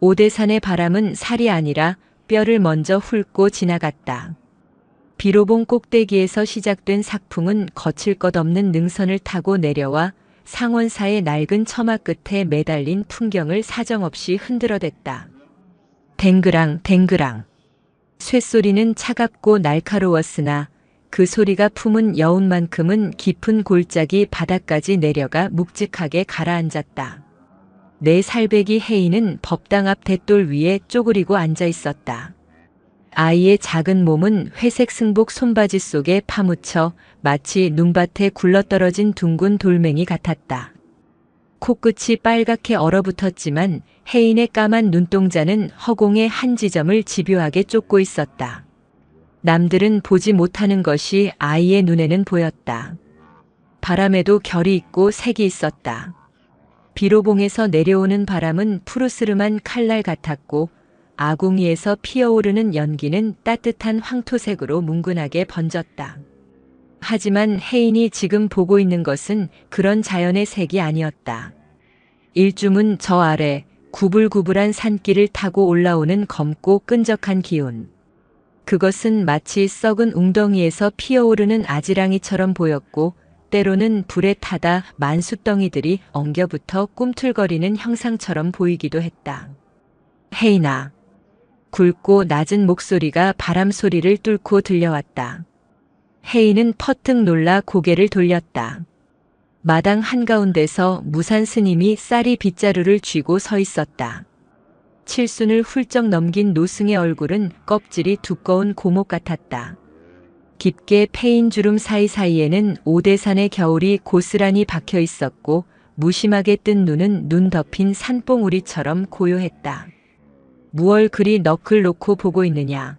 오대산의 바람은 살이 아니라 뼈를 먼저 훑고 지나갔다. 비로봉 꼭대기에서 시작된 삭풍은 거칠 것 없는 능선을 타고 내려와 상원사의 낡은 처마 끝에 매달린 풍경을 사정없이 흔들어댔다. 댕그랑 댕그랑. 쇳소리는 차갑고 날카로웠으나 그 소리가 품은 여운만큼은 깊은 골짜기 바닥까지 내려가 묵직하게 가라앉았다. 내 살배기 혜인은 법당 앞 대돌 위에 쪼그리고 앉아 있었다. 아이의 작은 몸은 회색 승복 손바지 속에 파묻혀 마치 눈밭에 굴러떨어진 둥근 돌멩이 같았다. 코끝이 빨갛게 얼어붙었지만 혜인의 까만 눈동자는 허공의 한 지점을 집요하게 쫓고 있었다. 남들은 보지 못하는 것이 아이의 눈에는 보였다. 바람에도 결이 있고 색이 있었다. 비로봉에서 내려오는 바람은 푸르스름한 칼날 같았고 아궁이에서 피어오르는 연기는 따뜻한 황토색으로 뭉근하게 번졌다. 하지만 혜인이 지금 보고 있는 것은 그런 자연의 색이 아니었다. 일주문 저 아래 구불구불한 산길을 타고 올라오는 검고 끈적한 기운. 그것은 마치 썩은 웅덩이에서 피어오르는 아지랑이처럼 보였고 때로는 불에 타다 만숫덩이들이 엉겨붙어 꿈틀거리는 형상처럼 보이기도 했다. 혜인아. 굵고 낮은 목소리가 바람 소리를 뚫고 들려왔다. 혜인은 퍼뜩 놀라 고개를 돌렸다. 마당 한가운데서 무산 스님이 쌀이 빗자루를 쥐고 서 있었다. 칠순을 훌쩍 넘긴 노승의 얼굴은 껍질이 두꺼운 고목 같았다. 깊게 패인 주름 사이사이에는 오대산의 겨울이 고스란히 박혀 있었고 무심하게 뜬 눈은 눈 덮인 산봉우리처럼 고요했다. 무얼 그리 넋을 놓고 보고 있느냐.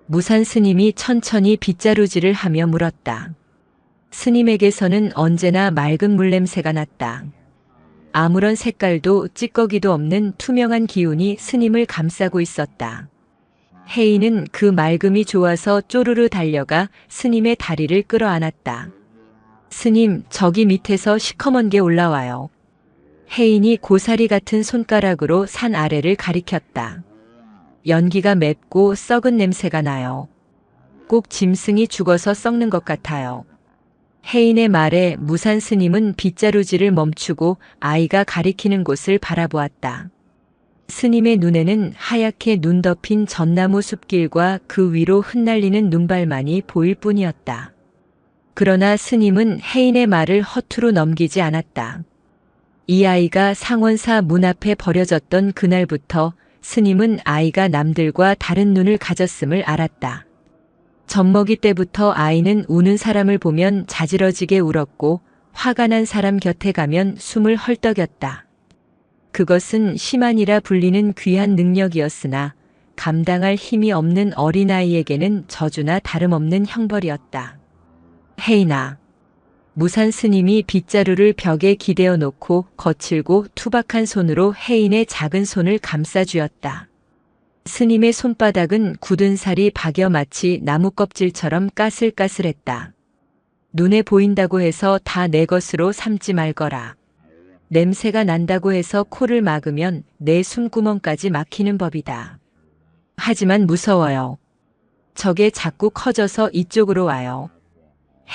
무산 스님이 천천히 빗자루질을 하며 물었다. 스님에게서는 언제나 맑은 물냄새가 났다. 아무런 색깔도 찌꺼기도 없는 투명한 기운이 스님을 감싸고 있었다. 혜인은 그 맑음이 좋아서 쪼르르 달려가 스님의 다리를 끌어안았다. 스님, 저기 밑에서 시커먼 게 올라와요. 혜인이 고사리 같은 손가락으로 산 아래를 가리켰다. 연기가 맵고 썩은 냄새가 나요. 꼭 짐승이 죽어서 썩는 것 같아요. 혜인의 말에 무산 스님은 빗자루질을 멈추고 아이가 가리키는 곳을 바라보았다. 스님의 눈에는 하얗게 눈 덮인 전나무 숲길과 그 위로 흩날리는 눈발만이 보일 뿐이었다. 그러나 스님은 혜인의 말을 허투루 넘기지 않았다. 이 아이가 상원사 문 앞에 버려졌던 그날부터 스님은 아이가 남들과 다른 눈을 가졌음을 알았다. 젖먹이 때부터 아이는 우는 사람을 보면 자지러지게 울었고 화가 난 사람 곁에 가면 숨을 헐떡였다. 그것은 심한이라 불리는 귀한 능력이었으나 감당할 힘이 없는 어린아이에게는 저주나 다름없는 형벌이었다. 혜인아. 무산 스님이 빗자루를 벽에 기대어 놓고 거칠고 투박한 손으로 혜인의 작은 손을 감싸 쥐었다. 스님의 손바닥은 굳은 살이 박여 마치 나무 껍질처럼 까슬까슬했다. 눈에 보인다고 해서 다 내 것으로 삼지 말거라. 냄새가 난다고 해서 코를 막으면 내 숨구멍까지 막히는 법이다. 하지만 무서워요. 저게 자꾸 커져서 이쪽으로 와요.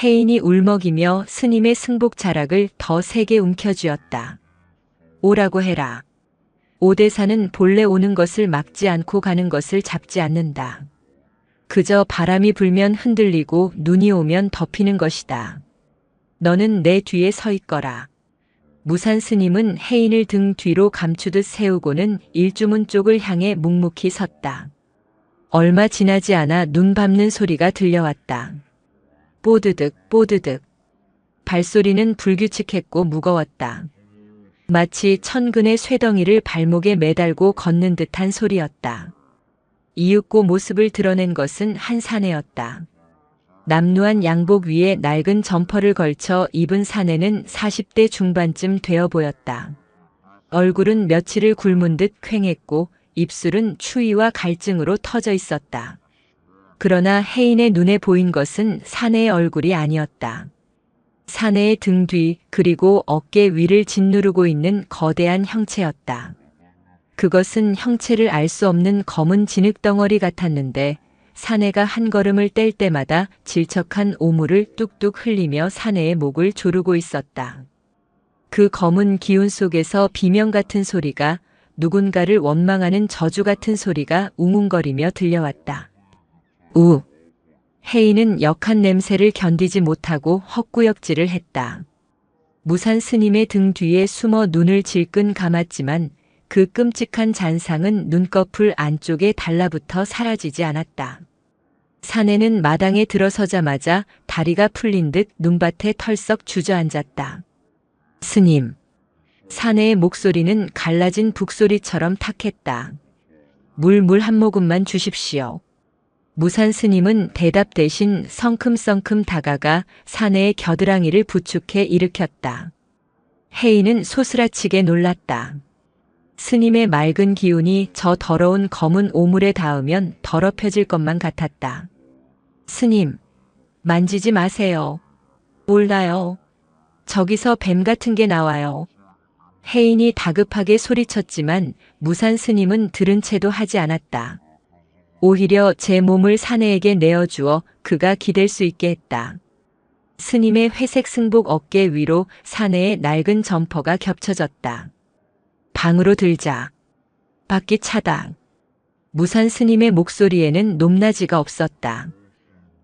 혜인이 울먹이며 스님의 승복 자락을 더 세게 움켜쥐었다. 오라고 해라. 오대산은 본래 오는 것을 막지 않고 가는 것을 잡지 않는다. 그저 바람이 불면 흔들리고 눈이 오면 덮이는 것이다. 너는 내 뒤에 서 있거라. 무산 스님은 혜인을 등 뒤로 감추듯 세우고는 일주문 쪽을 향해 묵묵히 섰다. 얼마 지나지 않아 눈 밟는 소리가 들려왔다. 뽀드득 뽀드득. 발소리는 불규칙했고 무거웠다. 마치 천근의 쇠덩이를 발목에 매달고 걷는 듯한 소리였다. 이윽고 모습을 드러낸 것은 한 사내였다. 남루한 양복 위에 낡은 점퍼를 걸쳐 입은 사내는 40대 중반쯤 되어 보였다. 얼굴은 며칠을 굶은 듯 퀭했고 입술은 추위와 갈증으로 터져 있었다. 그러나 혜인의 눈에 보인 것은 사내의 얼굴이 아니었다. 사내의 등 뒤 그리고 어깨 위를 짓누르고 있는 거대한 형체였다. 그것은 형체를 알 수 없는 검은 진흙덩어리 같았는데 사내가 한 걸음을 뗄 때마다 질척한 오물을 뚝뚝 흘리며 사내의 목을 조르고 있었다. 그 검은 기운 속에서 비명 같은 소리가, 누군가를 원망하는 저주 같은 소리가 웅웅거리며 들려왔다. 우. 혜인은 역한 냄새를 견디지 못하고 헛구역질을 했다. 무산 스님의 등 뒤에 숨어 눈을 질끈 감았지만 그 끔찍한 잔상은 눈꺼풀 안쪽에 달라붙어 사라지지 않았다. 사내는 마당에 들어서자마자 다리가 풀린 듯 눈밭에 털썩 주저앉았다. 스님. 사내의 목소리는 갈라진 북소리처럼 탁했다. 물 한 모금만 주십시오. 무산 스님은 대답 대신 성큼성큼 다가가 사내의 겨드랑이를 부축해 일으켰다. 혜인은 소스라치게 놀랐다. 스님의 맑은 기운이 저 더러운 검은 오물에 닿으면 더럽혀질 것만 같았다. 스님, 만지지 마세요. 몰라요. 저기서 뱀 같은 게 나와요. 혜인이 다급하게 소리쳤지만 무산 스님은 들은 채도 하지 않았다. 오히려 제 몸을 사내에게 내어주어 그가 기댈 수 있게 했다. 스님의 회색 승복 어깨 위로 사내의 낡은 점퍼가 겹쳐졌다. 방으로 들자. 밖이 차다. 무산 스님의 목소리에는 높낮이가 없었다.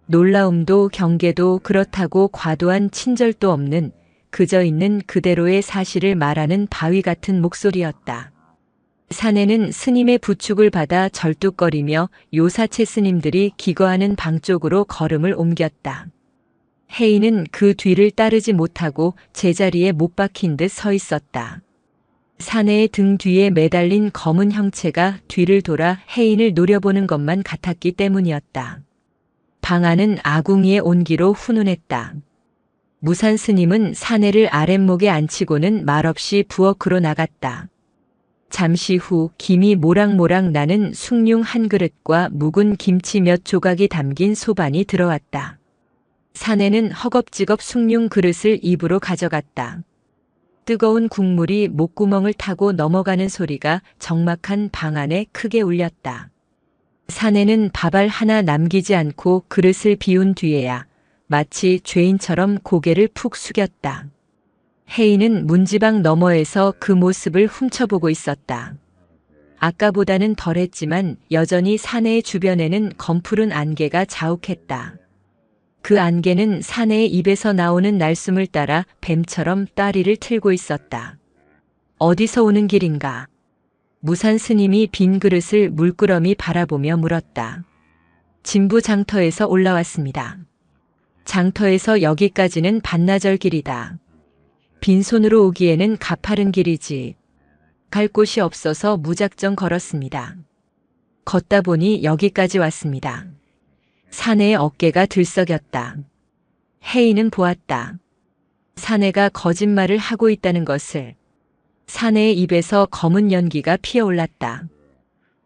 놀라움도 경계도 그렇다고 과도한 친절도 없는 그저 있는 그대로의 사실을 말하는 바위 같은 목소리였다. 사내는 스님의 부축을 받아 절뚝거리며 요사체 스님들이 기거하는 방 쪽으로 걸음을 옮겼다. 혜인은 그 뒤를 따르지 못하고 제자리에 못 박힌 듯 서 있었다. 사내의 등 뒤에 매달린 검은 형체가 뒤를 돌아 혜인을 노려보는 것만 같았기 때문이었다. 방 안은 아궁이의 온기로 훈훈했다. 무산 스님은 사내를 아랫목에 앉히고는 말없이 부엌으로 나갔다. 잠시 후 김이 모락모락 나는 숭늉 한 그릇과 묵은 김치 몇 조각이 담긴 소반이 들어왔다. 사내는 허겁지겁 숭늉 그릇을 입으로 가져갔다. 뜨거운 국물이 목구멍을 타고 넘어가는 소리가 적막한 방 안에 크게 울렸다. 사내는 밥알 하나 남기지 않고 그릇을 비운 뒤에야 마치 죄인처럼 고개를 푹 숙였다. 혜인은 문지방 너머에서 그 모습을 훔쳐보고 있었다. 아까보다는 덜했지만 여전히 사내의 주변에는 검푸른 안개가 자욱했다. 그 안개는 사내의 입에서 나오는 날숨을 따라 뱀처럼 따리를 틀고 있었다. 어디서 오는 길인가? 무산 스님이 빈 그릇을 물끄러미 바라보며 물었다. 진부 장터에서 올라왔습니다. 장터에서 여기까지는 반나절 길이다. 빈손으로 오기에는 가파른 길이지. 갈 곳이 없어서 무작정 걸었습니다. 걷다 보니 여기까지 왔습니다. 사내의 어깨가 들썩였다. 혜인은 보았다. 사내가 거짓말을 하고 있다는 것을. 사내의 입에서 검은 연기가 피어올랐다.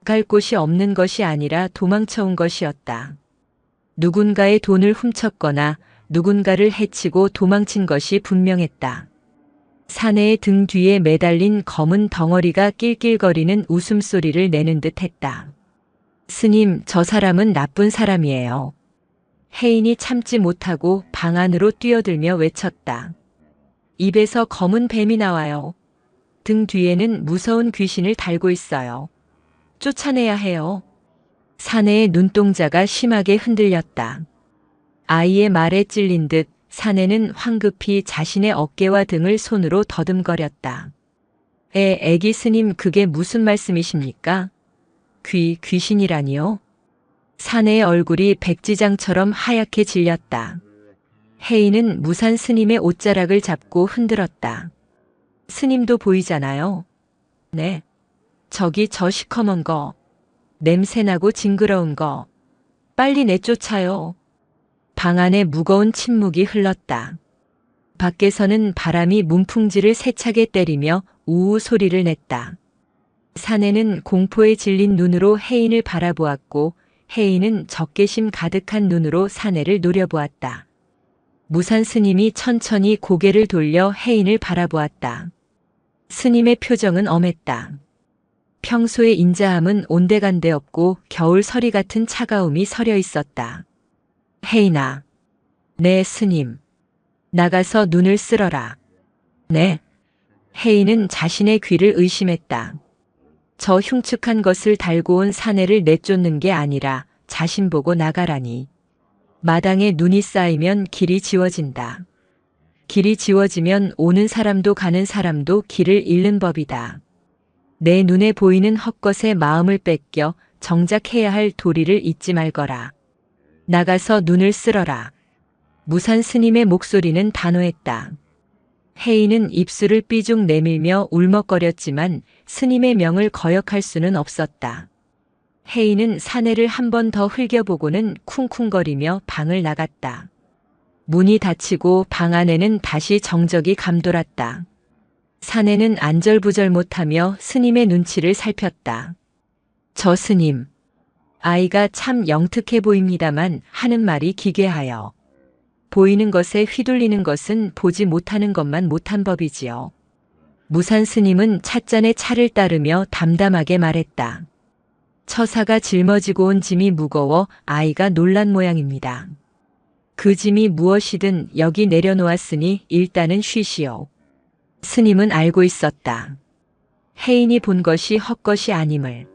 갈 곳이 없는 것이 아니라 도망쳐온 것이었다. 누군가의 돈을 훔쳤거나 누군가를 해치고 도망친 것이 분명했다. 사내의 등 뒤에 매달린 검은 덩어리가 낄낄거리는 웃음소리를 내는 듯 했다. 스님, 저 사람은 나쁜 사람이에요. 혜인이 참지 못하고 방 안으로 뛰어들며 외쳤다. 입에서 검은 뱀이 나와요. 등 뒤에는 무서운 귀신을 달고 있어요. 쫓아내야 해요. 사내의 눈동자가 심하게 흔들렸다. 아이의 말에 찔린 듯 사내는 황급히 자신의 어깨와 등을 손으로 더듬거렸다. 애기 스님, 그게 무슨 말씀이십니까? 귀신이라니요? 사내의 얼굴이 백지장처럼 하얗게 질렸다. 혜인은 무산 스님의 옷자락을 잡고 흔들었다. 스님도 보이잖아요. 네. 저기 저 시커먼 거. 냄새나고 징그러운 거. 빨리 내쫓아요. 방 안에 무거운 침묵이 흘렀다. 밖에서는 바람이 문풍지를 세차게 때리며 우우 소리를 냈다. 사내는 공포에 질린 눈으로 혜인을 바라보았고 혜인은 적개심 가득한 눈으로 사내를 노려보았다. 무산 스님이 천천히 고개를 돌려 혜인을 바라보았다. 스님의 표정은 엄했다. 평소의 인자함은 온데간데 없고 겨울 서리 같은 차가움이 서려 있었다. 혜인아. 네, 스님. 나가서 눈을 쓸어라. 네. 혜인은 자신의 귀를 의심했다. 저 흉측한 것을 달고 온 사내를 내쫓는 게 아니라 자신 보고 나가라니. 마당에 눈이 쌓이면 길이 지워진다. 길이 지워지면 오는 사람도 가는 사람도 길을 잃는 법이다. 내 눈에 보이는 헛것에 마음을 뺏겨 정작 해야 할 도리를 잊지 말거라. 나가서 눈을 쓸어라. 무산 스님의 목소리는 단호했다. 혜인은 입술을 삐죽 내밀며 울먹거렸지만 스님의 명을 거역할 수는 없었다. 혜인은 사내를 한 번 더 흘겨보고는 쿵쿵거리며 방을 나갔다. 문이 닫히고 방 안에는 다시 정적이 감돌았다. 사내는 안절부절 못하며 스님의 눈치를 살폈다. 저 스님, 아이가 참 영특해 보입니다만 하는 말이 기괴하여. 보이는 것에 휘둘리는 것은 보지 못하는 것만 못한 법이지요. 무산 스님은 찻잔에 차를 따르며 담담하게 말했다. 처사가 짊어지고 온 짐이 무거워 아이가 놀란 모양입니다. 그 짐이 무엇이든 여기 내려놓았으니 일단은 쉬시오. 스님은 알고 있었다. 혜인이 본 것이 헛것이 아님을.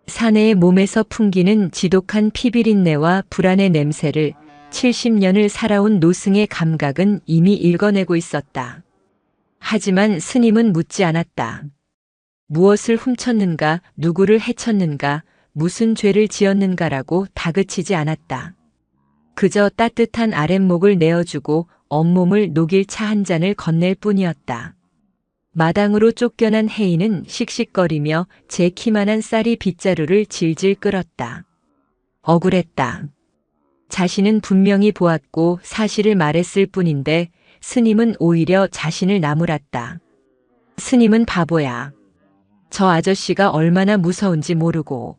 사내의 몸에서 풍기는 지독한 피비린내와 불안의 냄새를 70년을 살아온 노승의 감각은 이미 읽어내고 있었다. 하지만 스님은 묻지 않았다. 무엇을 훔쳤는가, 누구를 해쳤는가, 무슨 죄를 지었는가라고 다그치지 않았다. 그저 따뜻한 아랫목을 내어주고 온몸을 녹일 차 한 잔을 건넬 뿐이었다. 마당으로 쫓겨난 혜인은 씩씩거리며 제 키만한 쌀이 빗자루를 질질 끌었다. 억울했다. 자신은 분명히 보았고 사실을 말했을 뿐인데 스님은 오히려 자신을 나무랐다. 스님은 바보야. 저 아저씨가 얼마나 무서운지 모르고.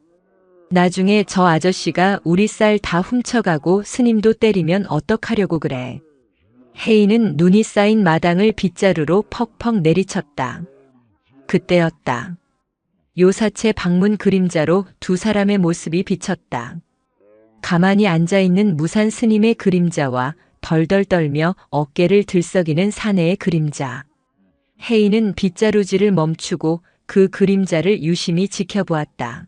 나중에 저 아저씨가 우리 쌀 다 훔쳐가고 스님도 때리면 어떡하려고 그래. 혜인은 눈이 쌓인 마당을 빗자루로 퍽퍽 내리쳤다. 그때였다. 요사체 방문 그림자로 두 사람의 모습이 비쳤다. 가만히 앉아있는 무산 스님의 그림자와 덜덜 떨며 어깨를 들썩이는 사내의 그림자. 혜인은 빗자루질을 멈추고 그 그림자를 유심히 지켜보았다.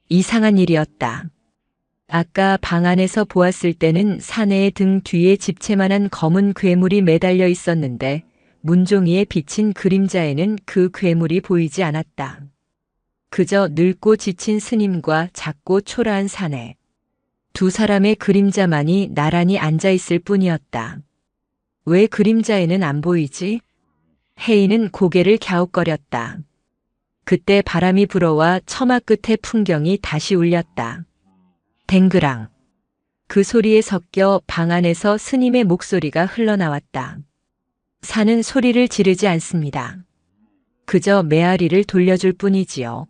이상한 일이었다. 아까 방 안에서 보았을 때는 사내의 등 뒤에 집채만한 검은 괴물이 매달려 있었는데 문종이에 비친 그림자에는 그 괴물이 보이지 않았다. 그저 늙고 지친 스님과 작고 초라한 사내. 두 사람의 그림자만이 나란히 앉아있을 뿐이었다. 왜 그림자에는 안 보이지? 혜인은 고개를 갸웃거렸다. 그때 바람이 불어와 처마 끝의 풍경이 다시 울렸다. 댕그랑. 그 소리에 섞여 방 안에서 스님의 목소리가 흘러나왔다. 산은 소리를 지르지 않습니다. 그저 메아리를 돌려줄 뿐이지요.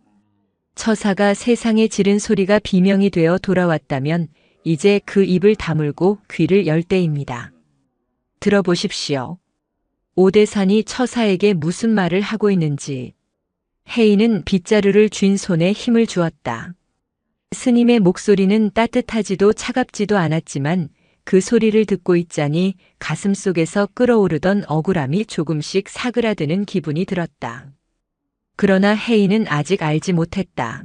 처사가 세상에 지른 소리가 비명이 되어 돌아왔다면 이제 그 입을 다물고 귀를 열 때입니다. 들어보십시오. 오대산이 처사에게 무슨 말을 하고 있는지. 혜인은 빗자루를 쥔 손에 힘을 주었다. 스님의 목소리는 따뜻하지도 차갑지도 않았지만 그 소리를 듣고 있자니 가슴속에서 끓어오르던 억울함이 조금씩 사그라드는 기분이 들었다. 그러나 혜인은 아직 알지 못했다.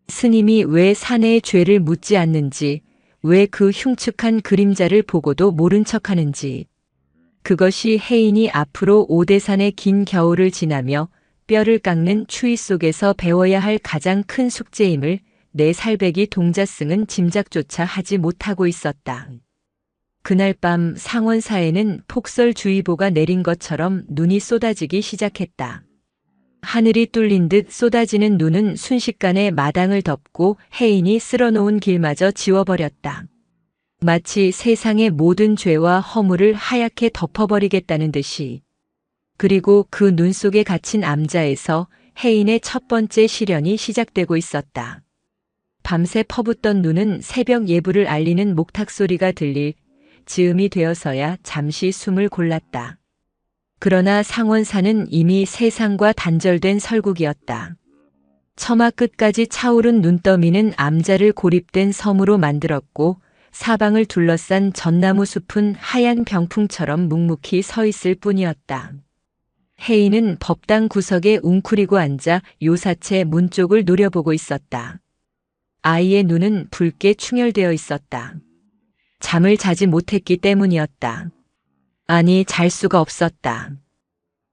스님이 왜 사내의 죄를 묻지 않는지, 왜 그 흉측한 그림자를 보고도 모른 척하는지. 그것이 혜인이 앞으로 오대산의 긴 겨울을 지나며 뼈를 깎는 추위 속에서 배워야 할 가장 큰 숙제임을 내 살배기 동자승은 짐작조차 하지 못하고 있었다. 그날 밤 상원사에는 폭설주의보가 내린 것처럼 눈이 쏟아지기 시작했다. 하늘이 뚫린 듯 쏟아지는 눈은 순식간에 마당을 덮고 혜인이 쓸어놓은 길마저 지워버렸다. 마치 세상의 모든 죄와 허물을 하얗게 덮어버리겠다는 듯이. 그리고 그 눈 속에 갇힌 암자에서 혜인의 첫 번째 시련이 시작되고 있었다. 밤새 퍼붓던 눈은 새벽 예불을 알리는 목탁 소리가 들릴 즈음이 되어서야 잠시 숨을 골랐다. 그러나 상원사는 이미 세상과 단절된 설국이었다. 처마 끝까지 차오른 눈더미는 암자를 고립된 섬으로 만들었고 사방을 둘러싼 전나무 숲은 하얀 병풍처럼 묵묵히 서 있을 뿐이었다. 혜인은 법당 구석에 웅크리고 앉아 요사채 문 쪽을 노려보고 있었다. 아이의 눈은 붉게 충혈되어 있었다. 잠을 자지 못했기 때문이었다. 아니, 잘 수가 없었다.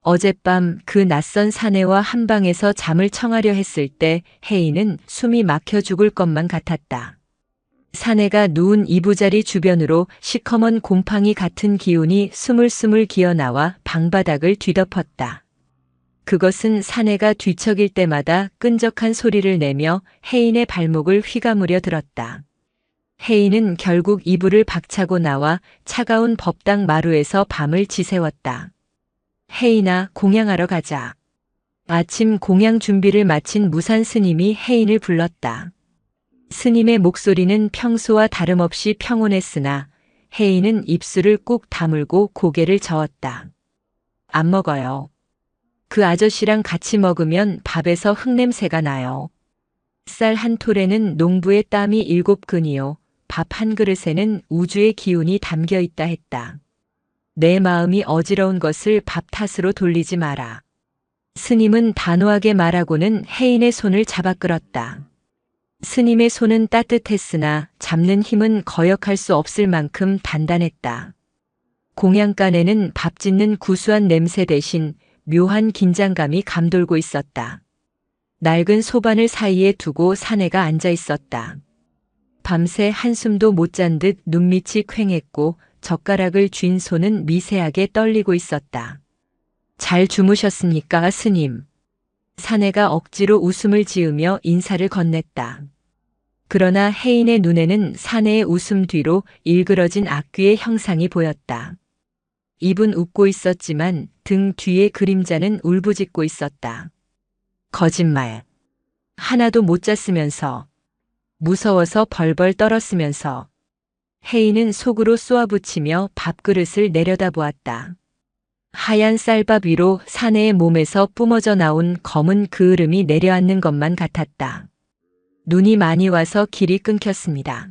어젯밤 그 낯선 사내와 한 방에서 잠을 청하려 했을 때 혜인은 숨이 막혀 죽을 것만 같았다. 사내가 누운 이부자리 주변으로 시커먼 곰팡이 같은 기운이 스물스물 기어나와 방바닥을 뒤덮었다. 그것은 사내가 뒤척일 때마다 끈적한 소리를 내며 혜인의 발목을 휘감으려 들었다. 혜인은 결국 이불을 박차고 나와 차가운 법당 마루에서 밤을 지새웠다. 혜인아, 공양하러 가자. 아침 공양 준비를 마친 무산 스님이 혜인을 불렀다. 스님의 목소리는 평소와 다름없이 평온했으나 혜인은 입술을 꾹 다물고 고개를 저었다. 안 먹어요. 그 아저씨랑 같이 먹으면 밥에서 흙냄새가 나요. 쌀 한 톨에는 농부의 땀이 7근이요. 밥 한 그릇에는 우주의 기운이 담겨 있다 했다. 내 마음이 어지러운 것을 밥 탓으로 돌리지 마라. 스님은 단호하게 말하고는 혜인의 손을 잡아 끌었다. 스님의 손은 따뜻했으나 잡는 힘은 거역할 수 없을 만큼 단단했다. 공양간에는 밥 짓는 구수한 냄새 대신 묘한 긴장감이 감돌고 있었다. 낡은 소반을 사이에 두고 사내가 앉아 있었다. 밤새 한숨도 못 잔 듯 눈밑이 퀭했고 젓가락을 쥔 손은 미세하게 떨리고 있었다. 잘 주무셨습니까, 스님? 사내가 억지로 웃음을 지으며 인사를 건넸다. 그러나 혜인의 눈에는 사내의 웃음 뒤로 일그러진 악귀의 형상이 보였다. 입은 웃고 있었지만 등 뒤의 그림자는 울부짖고 있었다. 거짓말. 하나도 못 잤으면서. 무서워서 벌벌 떨었으면서. 혜인은 속으로 쏘아붙이며 밥그릇을 내려다보았다. 하얀 쌀밥 위로 사내의 몸에서 뿜어져 나온 검은 그을음이 내려앉는 것만 같았다. 눈이 많이 와서 길이 끊겼습니다.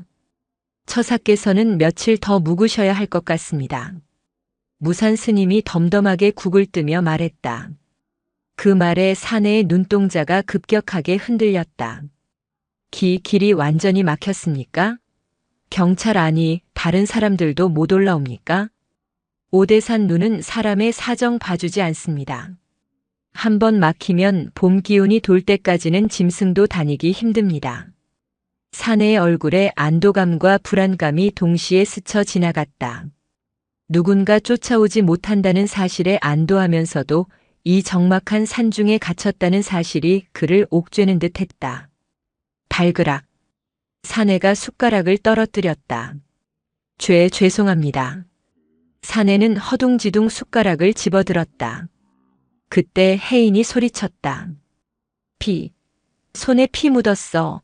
처사께서는 며칠 더 묵으셔야 할 것 같습니다. 무산 스님이 덤덤하게 국을 뜨며 말했다. 그 말에 사내의 눈동자가 급격하게 흔들렸다. 길이 완전히 막혔습니까? 경찰 아니 다른 사람들도 못 올라옵니까? 오대산 눈은 사람의 사정 봐주지 않습니다. 한번 막히면 봄 기운이 돌 때까지는 짐승도 다니기 힘듭니다. 사내의 얼굴에 안도감과 불안감이 동시에 스쳐 지나갔다. 누군가 쫓아오지 못한다는 사실에 안도하면서도 이 적막한 산중에 갇혔다는 사실이 그를 옥죄는 듯 했다. 발그락. 사내가 숟가락을 떨어뜨렸다. 죄송합니다. 사내는 허둥지둥 숟가락을 집어들었다. 그때 혜인이 소리쳤다. 손에 피 묻었어.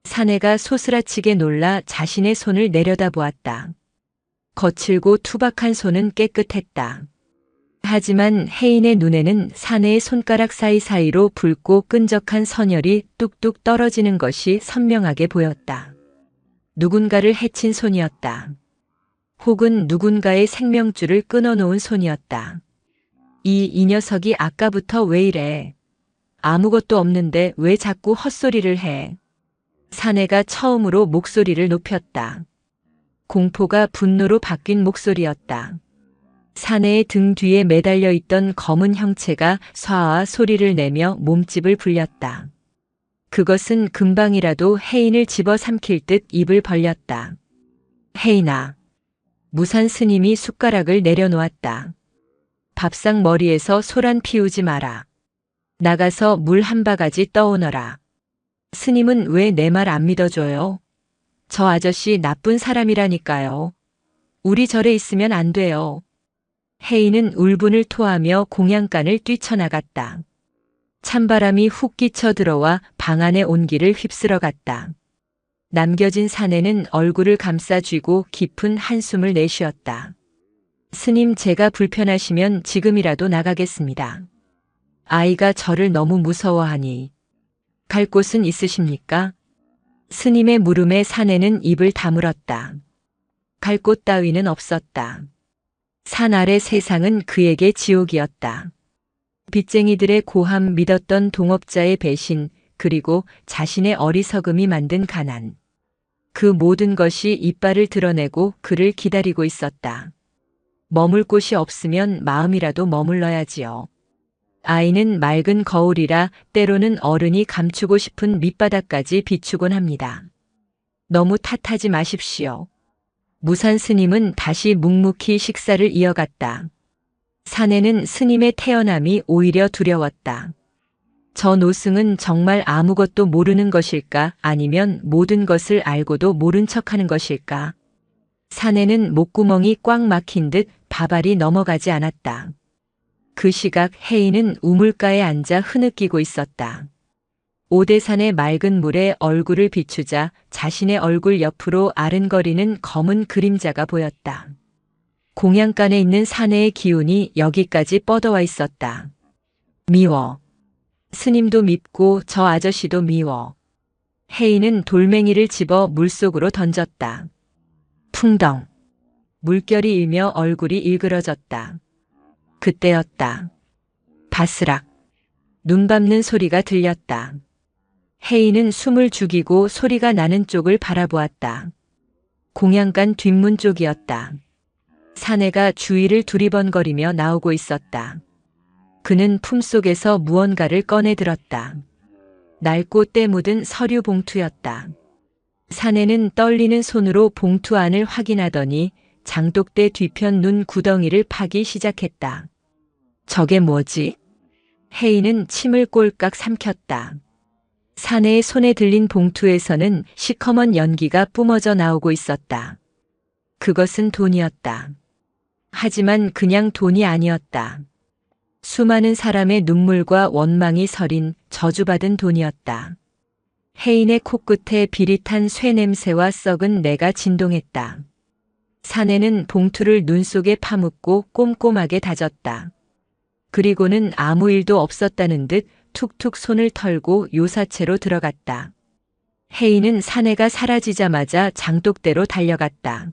사내가 소스라치게 놀라 자신의 손을 내려다보았다. 거칠고 투박한 손은 깨끗했다. 하지만 혜인의 눈에는 사내의 손가락 사이사이로 붉고 끈적한 선혈이 뚝뚝 떨어지는 것이 선명하게 보였다. 누군가를 해친 손이었다. 혹은 누군가의 생명줄을 끊어놓은 손이었다. 이 녀석이 아까부터 왜 이래? 아무것도 없는데 왜 자꾸 헛소리를 해? 사내가 처음으로 목소리를 높였다. 공포가 분노로 바뀐 목소리였다. 사내의 등 뒤에 매달려 있던 검은 형체가 쏴아 소리를 내며 몸집을 불렸다. 그것은 금방이라도 혜인을 집어삼킬 듯 입을 벌렸다. 혜인아. 무산 스님이 숟가락을 내려놓았다. 밥상 머리에서 소란 피우지 마라. 나가서 물 한 바가지 떠오너라. 스님은 왜 내 말 안 믿어줘요? 저 아저씨 나쁜 사람이라니까요. 우리 절에 있으면 안 돼요. 혜인은 울분을 토하며 공양간을 뛰쳐나갔다. 찬바람이 훅 끼쳐 들어와 방 안의 온기를 휩쓸어갔다. 남겨진 사내는 얼굴을 감싸 쥐고 깊은 한숨을 내쉬었다. 스님, 제가 불편하시면 지금이라도 나가겠습니다. 아이가 저를 너무 무서워하니. 갈 곳은 있으십니까? 스님의 물음에 사내는 입을 다물었다. 갈 곳 따위는 없었다. 산 아래 세상은 그에게 지옥이었다. 빚쟁이들의 고함, 믿었던 동업자의 배신, 그리고 자신의 어리석음이 만든 가난. 그 모든 것이 이빨을 드러내고 그를 기다리고 있었다. 머물 곳이 없으면 마음이라도 머물러야지요. 아이는 맑은 거울이라 때로는 어른이 감추고 싶은 밑바닥까지 비추곤 합니다. 너무 탓하지 마십시오. 무산 스님은 다시 묵묵히 식사를 이어갔다. 사내는 스님의 태어남이 오히려 두려웠다. 저 노승은 정말 아무것도 모르는 것일까, 아니면 모든 것을 알고도 모른 척하는 것일까? 사내는 목구멍이 꽉 막힌 듯 바발이 넘어가지 않았다. 그 시각 혜인은 우물가에 앉아 흐느끼고 있었다. 오대산의 맑은 물에 얼굴을 비추자 자신의 얼굴 옆으로 아른거리는 검은 그림자가 보였다. 공양간에 있는 사내의 기운이 여기까지 뻗어와 있었다. 미워. 스님도 밉고 저 아저씨도 미워. 혜인은 돌멩이를 집어 물속으로 던졌다. 풍덩. 물결이 일며 얼굴이 일그러졌다. 그때였다. 바스락. 눈 감는 소리가 들렸다. 혜인은 숨을 죽이고 소리가 나는 쪽을 바라보았다. 공양간 뒷문 쪽이었다. 사내가 주위를 두리번거리며 나오고 있었다. 그는 품속에서 무언가를 꺼내 들었다. 낡고 때 묻은 서류 봉투였다. 사내는 떨리는 손으로 봉투 안을 확인하더니 장독대 뒤편 눈 구덩이를 파기 시작했다. 저게 뭐지? 혜인은 침을 꼴깍 삼켰다. 사내의 손에 들린 봉투에서는 시커먼 연기가 뿜어져 나오고 있었다. 그것은 돈이었다. 하지만 그냥 돈이 아니었다. 수많은 사람의 눈물과 원망이 서린 저주받은 돈이었다. 혜인의 코끝에 비릿한 쇠 냄새와 썩은 내가 진동했다. 사내는 봉투를 눈 속에 파묻고 꼼꼼하게 다졌다. 그리고는 아무 일도 없었다는 듯 툭툭 손을 털고 요사체로 들어갔다. 혜인은 사내가 사라지자마자 장독대로 달려갔다.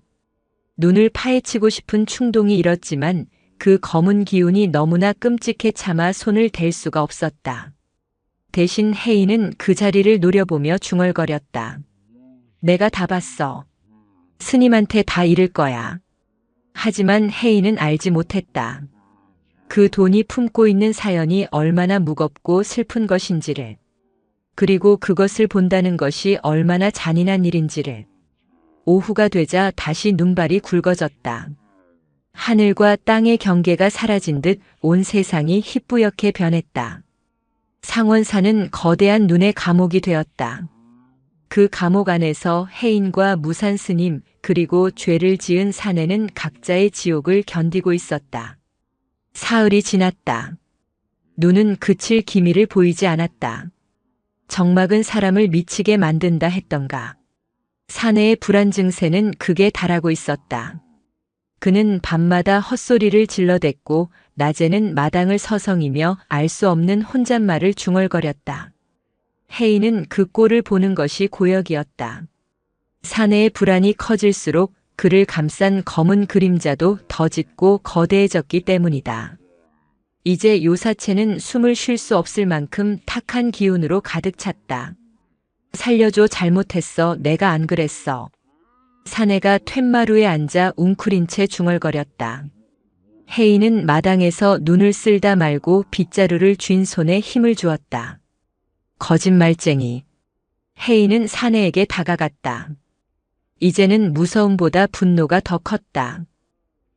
눈을 파헤치고 싶은 충동이 일었지만 그 검은 기운이 너무나 끔찍해 참아 손을 댈 수가 없었다. 대신 혜인은 그 자리를 노려보며 중얼거렸다. 내가 다 봤어. 스님한테 다 잃을 거야. 하지만 혜인은 알지 못했다. 그 돈이 품고 있는 사연이 얼마나 무겁고 슬픈 것인지를, 그리고 그것을 본다는 것이 얼마나 잔인한 일인지를. 오후가 되자 다시 눈발이 굵어졌다. 하늘과 땅의 경계가 사라진 듯 온 세상이 희뿌옇게 변했다. 상원사는 거대한 눈의 감옥이 되었다. 그 감옥 안에서 혜인과 무산 스님 그리고 죄를 지은 사내는 각자의 지옥을 견디고 있었다. 사흘이 지났다. 눈은 그칠 기미를 보이지 않았다. 적막은 사람을 미치게 만든다 했던가. 사내의 불안 증세는 극에 달하고 있었다. 그는 밤마다 헛소리를 질러댔고 낮에는 마당을 서성이며 알 수 없는 혼잣말을 중얼거렸다. 혜인은 그 꼴을 보는 것이 고역이었다. 사내의 불안이 커질수록 그를 감싼 검은 그림자도 더 짙고 거대해졌기 때문이다. 이제 요사체는 숨을 쉴 수 없을 만큼 탁한 기운으로 가득 찼다. 살려줘, 잘못했어, 내가 안 그랬어. 사내가 툇마루에 앉아 웅크린 채 중얼거렸다. 혜인은 마당에서 눈을 쓸다 말고 빗자루를 쥔 손에 힘을 주었다. 거짓말쟁이. 혜인은 사내에게 다가갔다. 이제는 무서움보다 분노가 더 컸다.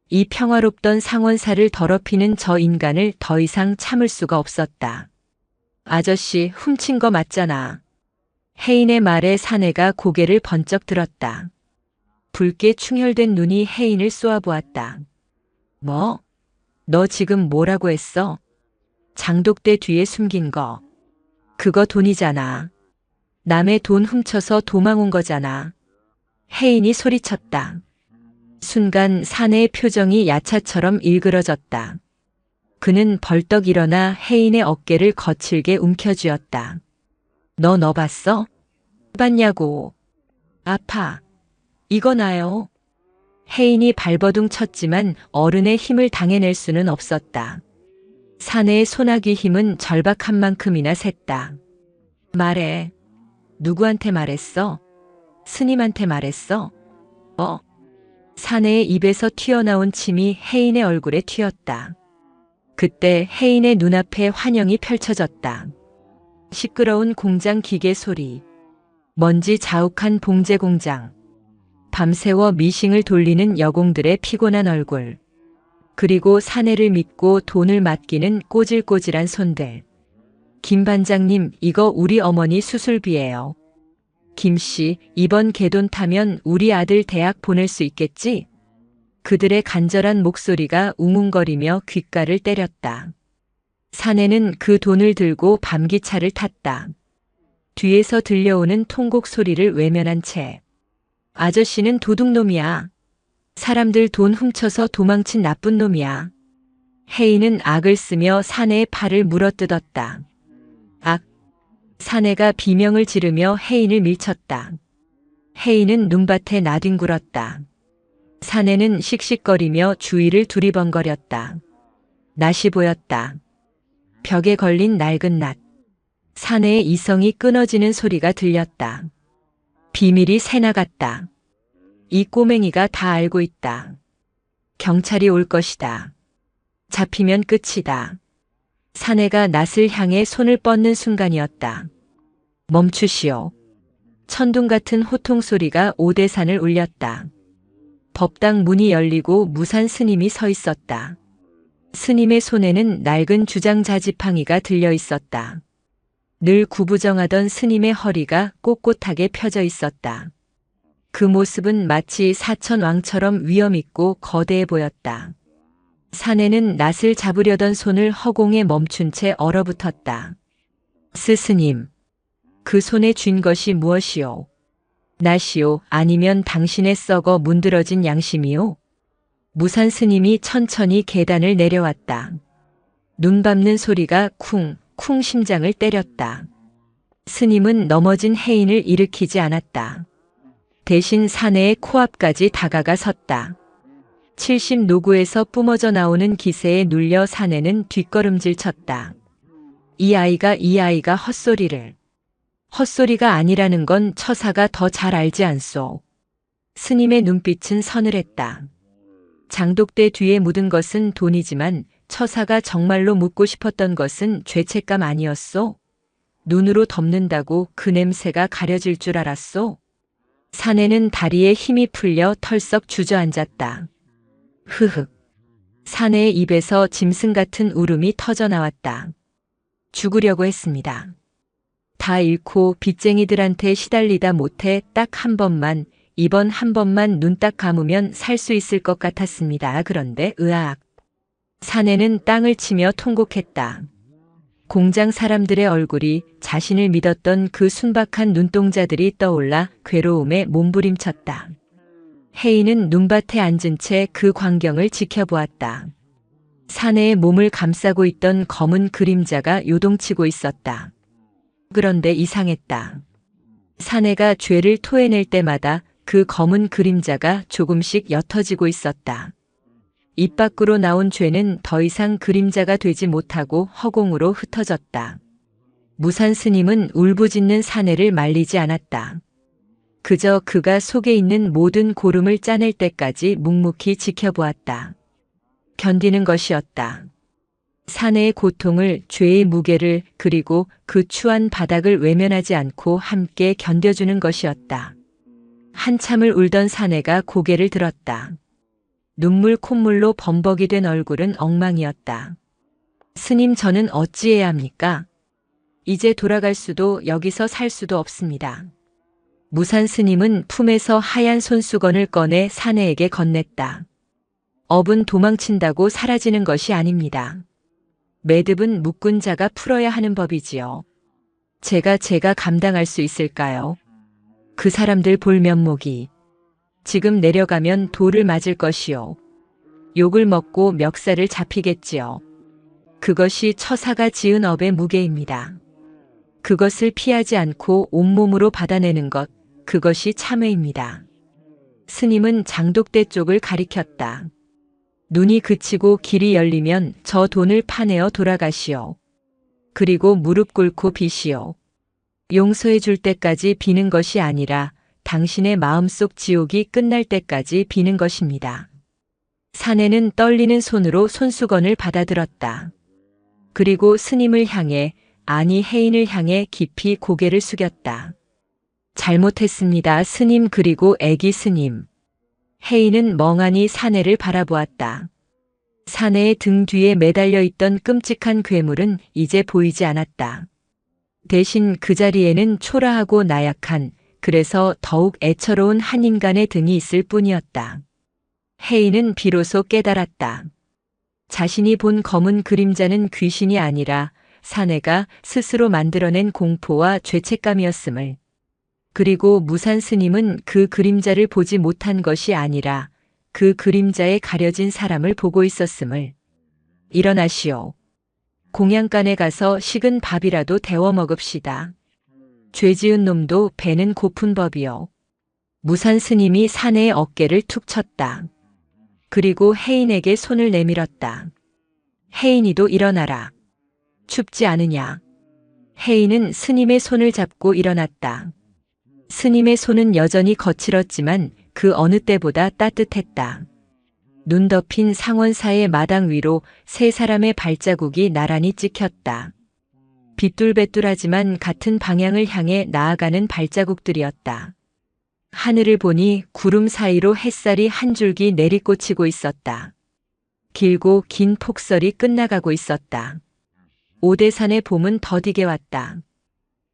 이 평화롭던 상원사를 더럽히는 저 인간을 더 이상 참을 수가 없었다. 아저씨, 훔친 거 맞잖아. 혜인의 말에 사내가 고개를 번쩍 들었다. 붉게 충혈된 눈이 혜인을 쏘아보았다. 뭐? 너 지금 뭐라고 했어? 장독대 뒤에 숨긴 거. 그거 돈이잖아. 남의 돈 훔쳐서 도망 온 거잖아. 혜인이 소리쳤다. 순간 사내의 표정이 야차처럼 일그러졌다. 그는 벌떡 일어나 혜인의 어깨를 거칠게 움켜쥐었다. 너 봤어? 봤냐고. 아파. 이거 나요. 혜인이 발버둥 쳤지만 어른의 힘을 당해낼 수는 없었다. 사내의 소나기 힘은 절박한 만큼이나 샜다. 말해. 누구한테 말했어? 스님한테 말했어? 사내의 입에서 튀어나온 침이 혜인의 얼굴에 튀었다. 그때 혜인의 눈앞에 환영이 펼쳐졌다. 시끄러운 공장 기계 소리, 먼지 자욱한 봉제 공장, 밤새워 미싱을 돌리는 여공들의 피곤한 얼굴, 그리고 사내를 믿고 돈을 맡기는 꼬질꼬질한 손들. 김 반장님, 이거 우리 어머니 수술비예요. 김씨, 이번 개돈 타면 우리 아들 대학 보낼 수 있겠지? 그들의 간절한 목소리가 웅웅거리며 귓가를 때렸다. 사내는 그 돈을 들고 밤기차를 탔다. 뒤에서 들려오는 통곡 소리를 외면한 채. 아저씨는 도둑놈이야. 사람들 돈 훔쳐서 도망친 나쁜 놈이야. 혜인은 악을 쓰며 사내의 팔을 물어뜯었다. 악. 사내가 비명을 지르며 혜인을 밀쳤다. 혜인은 눈밭에 나뒹굴었다. 사내는 씩씩거리며 주위를 두리번거렸다. 낯이 보였다. 벽에 걸린 낡은 낫. 사내의 이성이 끊어지는 소리가 들렸다. 비밀이 새나갔다. 이 꼬맹이가 다 알고 있다. 경찰이 올 것이다. 잡히면 끝이다. 사내가 낫을 향해 손을 뻗는 순간이었다. 멈추시오. 천둥 같은 호통 소리가 오대산을 울렸다. 법당 문이 열리고 무산 스님이 서 있었다. 스님의 손에는 낡은 주장자지팡이가 들려 있었다. 늘 구부정하던 스님의 허리가 꼿꼿하게 펴져 있었다. 그 모습은 마치 사천왕처럼 위엄있고 거대해 보였다. 사내는 낫을 잡으려던 손을 허공에 멈춘 채 얼어붙었다. 스스님, 그 손에 쥔 것이 무엇이오? 낫이오, 아니면 당신의 썩어 문드러진 양심이오? 무산 스님이 천천히 계단을 내려왔다. 눈 밟는 소리가 쿵쿵 심장을 때렸다. 스님은 넘어진 혜인을 일으키지 않았다. 대신 사내의 코앞까지 다가가 섰다. 70 노구에서 뿜어져 나오는 기세에 눌려 사내는 뒷걸음질 쳤다. 이 아이가 헛소리를. 헛소리가 아니라는 건 처사가 더 잘 알지 않소. 스님의 눈빛은 서늘했다. 장독대 뒤에 묻은 것은 돈이지만 처사가 정말로 묻고 싶었던 것은 죄책감 아니었소? 눈으로 덮는다고 그 냄새가 가려질 줄 알았소? 사내는 다리에 힘이 풀려 털썩 주저앉았다. 흐흑. 사내의 입에서 짐승 같은 울음이 터져 나왔다. 죽으려고 했습니다. 다 잃고 빚쟁이들한테 시달리다 못해 딱 한 번만, 이번 한 번만 눈 딱 감으면 살 수 있을 것 같았습니다. 그런데 으악. 사내는 땅을 치며 통곡했다. 공장 사람들의 얼굴이 자신을 믿었던 그 순박한 눈동자들이 떠올라 괴로움에 몸부림쳤다. 혜인은 눈밭에 앉은 채 그 광경을 지켜보았다. 사내의 몸을 감싸고 있던 검은 그림자가 요동치고 있었다. 그런데 이상했다. 사내가 죄를 토해낼 때마다 그 검은 그림자가 조금씩 옅어지고 있었다. 입 밖으로 나온 죄는 더 이상 그림자가 되지 못하고 허공으로 흩어졌다. 무산 스님은 울부짖는 사내를 말리지 않았다. 그저 그가 속에 있는 모든 고름을 짜낼 때까지 묵묵히 지켜보았다. 견디는 것이었다. 사내의 고통을, 죄의 무게를, 그리고 그 추한 바닥을 외면하지 않고 함께 견뎌주는 것이었다. 한참을 울던 사내가 고개를 들었다. 눈물 콧물로 범벅이 된 얼굴은 엉망이었다. 스님, 저는 어찌해야 합니까? 이제 돌아갈 수도 여기서 살 수도 없습니다. 무산 스님은 품에서 하얀 손수건을 꺼내 사내에게 건넸다. 업은 도망친다고 사라지는 것이 아닙니다. 매듭은 묶은 자가 풀어야 하는 법이지요. 제가 감당할 수 있을까요? 그 사람들 볼 면목이. 지금 내려가면 돌을 맞을 것이요. 욕을 먹고 멱살을 잡히겠지요. 그것이 처사가 지은 업의 무게입니다. 그것을 피하지 않고 온몸으로 받아내는 것, 그것이 참회입니다. 스님은 장독대 쪽을 가리켰다. 눈이 그치고 길이 열리면 저 돈을 파내어 돌아가시오. 그리고 무릎 꿇고 비시오. 용서해 줄 때까지 비는 것이 아니라 당신의 마음속 지옥이 끝날 때까지 비는 것입니다. 사내는 떨리는 손으로 손수건을 받아들었다. 그리고 스님을 향해, 아니 해인을 향해 깊이 고개를 숙였다. 잘못했습니다, 스님. 그리고 애기 스님. 해인은 멍하니 사내를 바라보았다. 사내의 등 뒤에 매달려 있던 끔찍한 괴물은 이제 보이지 않았다. 대신 그 자리에는 초라하고 나약한, 그래서 더욱 애처로운 한 인간의 등이 있을 뿐이었다. 해인은 비로소 깨달았다. 자신이 본 검은 그림자는 귀신이 아니라 사내가 스스로 만들어낸 공포와 죄책감이었음을. 그리고 무산 스님은 그 그림자를 보지 못한 것이 아니라 그 그림자에 가려진 사람을 보고 있었음을. 일어나시오. 공양간에 가서 식은 밥이라도 데워 먹읍시다. 죄 지은 놈도 배는 고픈 법이요. 무산 스님이 사내의 어깨를 툭 쳤다. 그리고 해인에게 손을 내밀었다. 해인이도 일어나라. 춥지 않으냐. 해인은 스님의 손을 잡고 일어났다. 스님의 손은 여전히 거칠었지만 그 어느 때보다 따뜻했다. 눈 덮인 상원사의 마당 위로 세 사람의 발자국이 나란히 찍혔다. 비뚤배뚤하지만 같은 방향을 향해 나아가는 발자국들이었다. 하늘을 보니 구름 사이로 햇살이 한 줄기 내리꽂히고 있었다. 길고 긴 폭설이 끝나가고 있었다. 오대산의 봄은 더디게 왔다.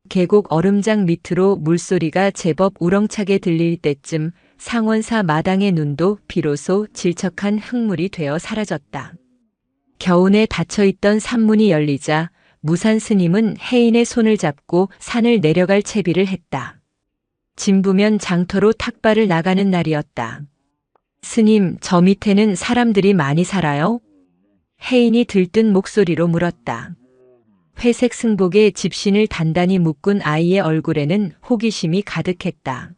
계곡 얼음장 밑으로 물소리가 제법 우렁차게 들릴 때쯤 상원사 마당의 눈도 비로소 질척한 흙물이 되어 사라졌다. 겨우내 닫혀있던 산문이 열리자 무산 스님은 해인의 손을 잡고 산을 내려갈 채비를 했다. 진부면 장터로 탁발을 나가는 날이었다. 스님, 저 밑에는 사람들이 많이 살아요? 해인이 들뜬 목소리로 물었다. 회색 승복에 집신을 단단히 묶은 아이의 얼굴에는 호기심이 가득했다.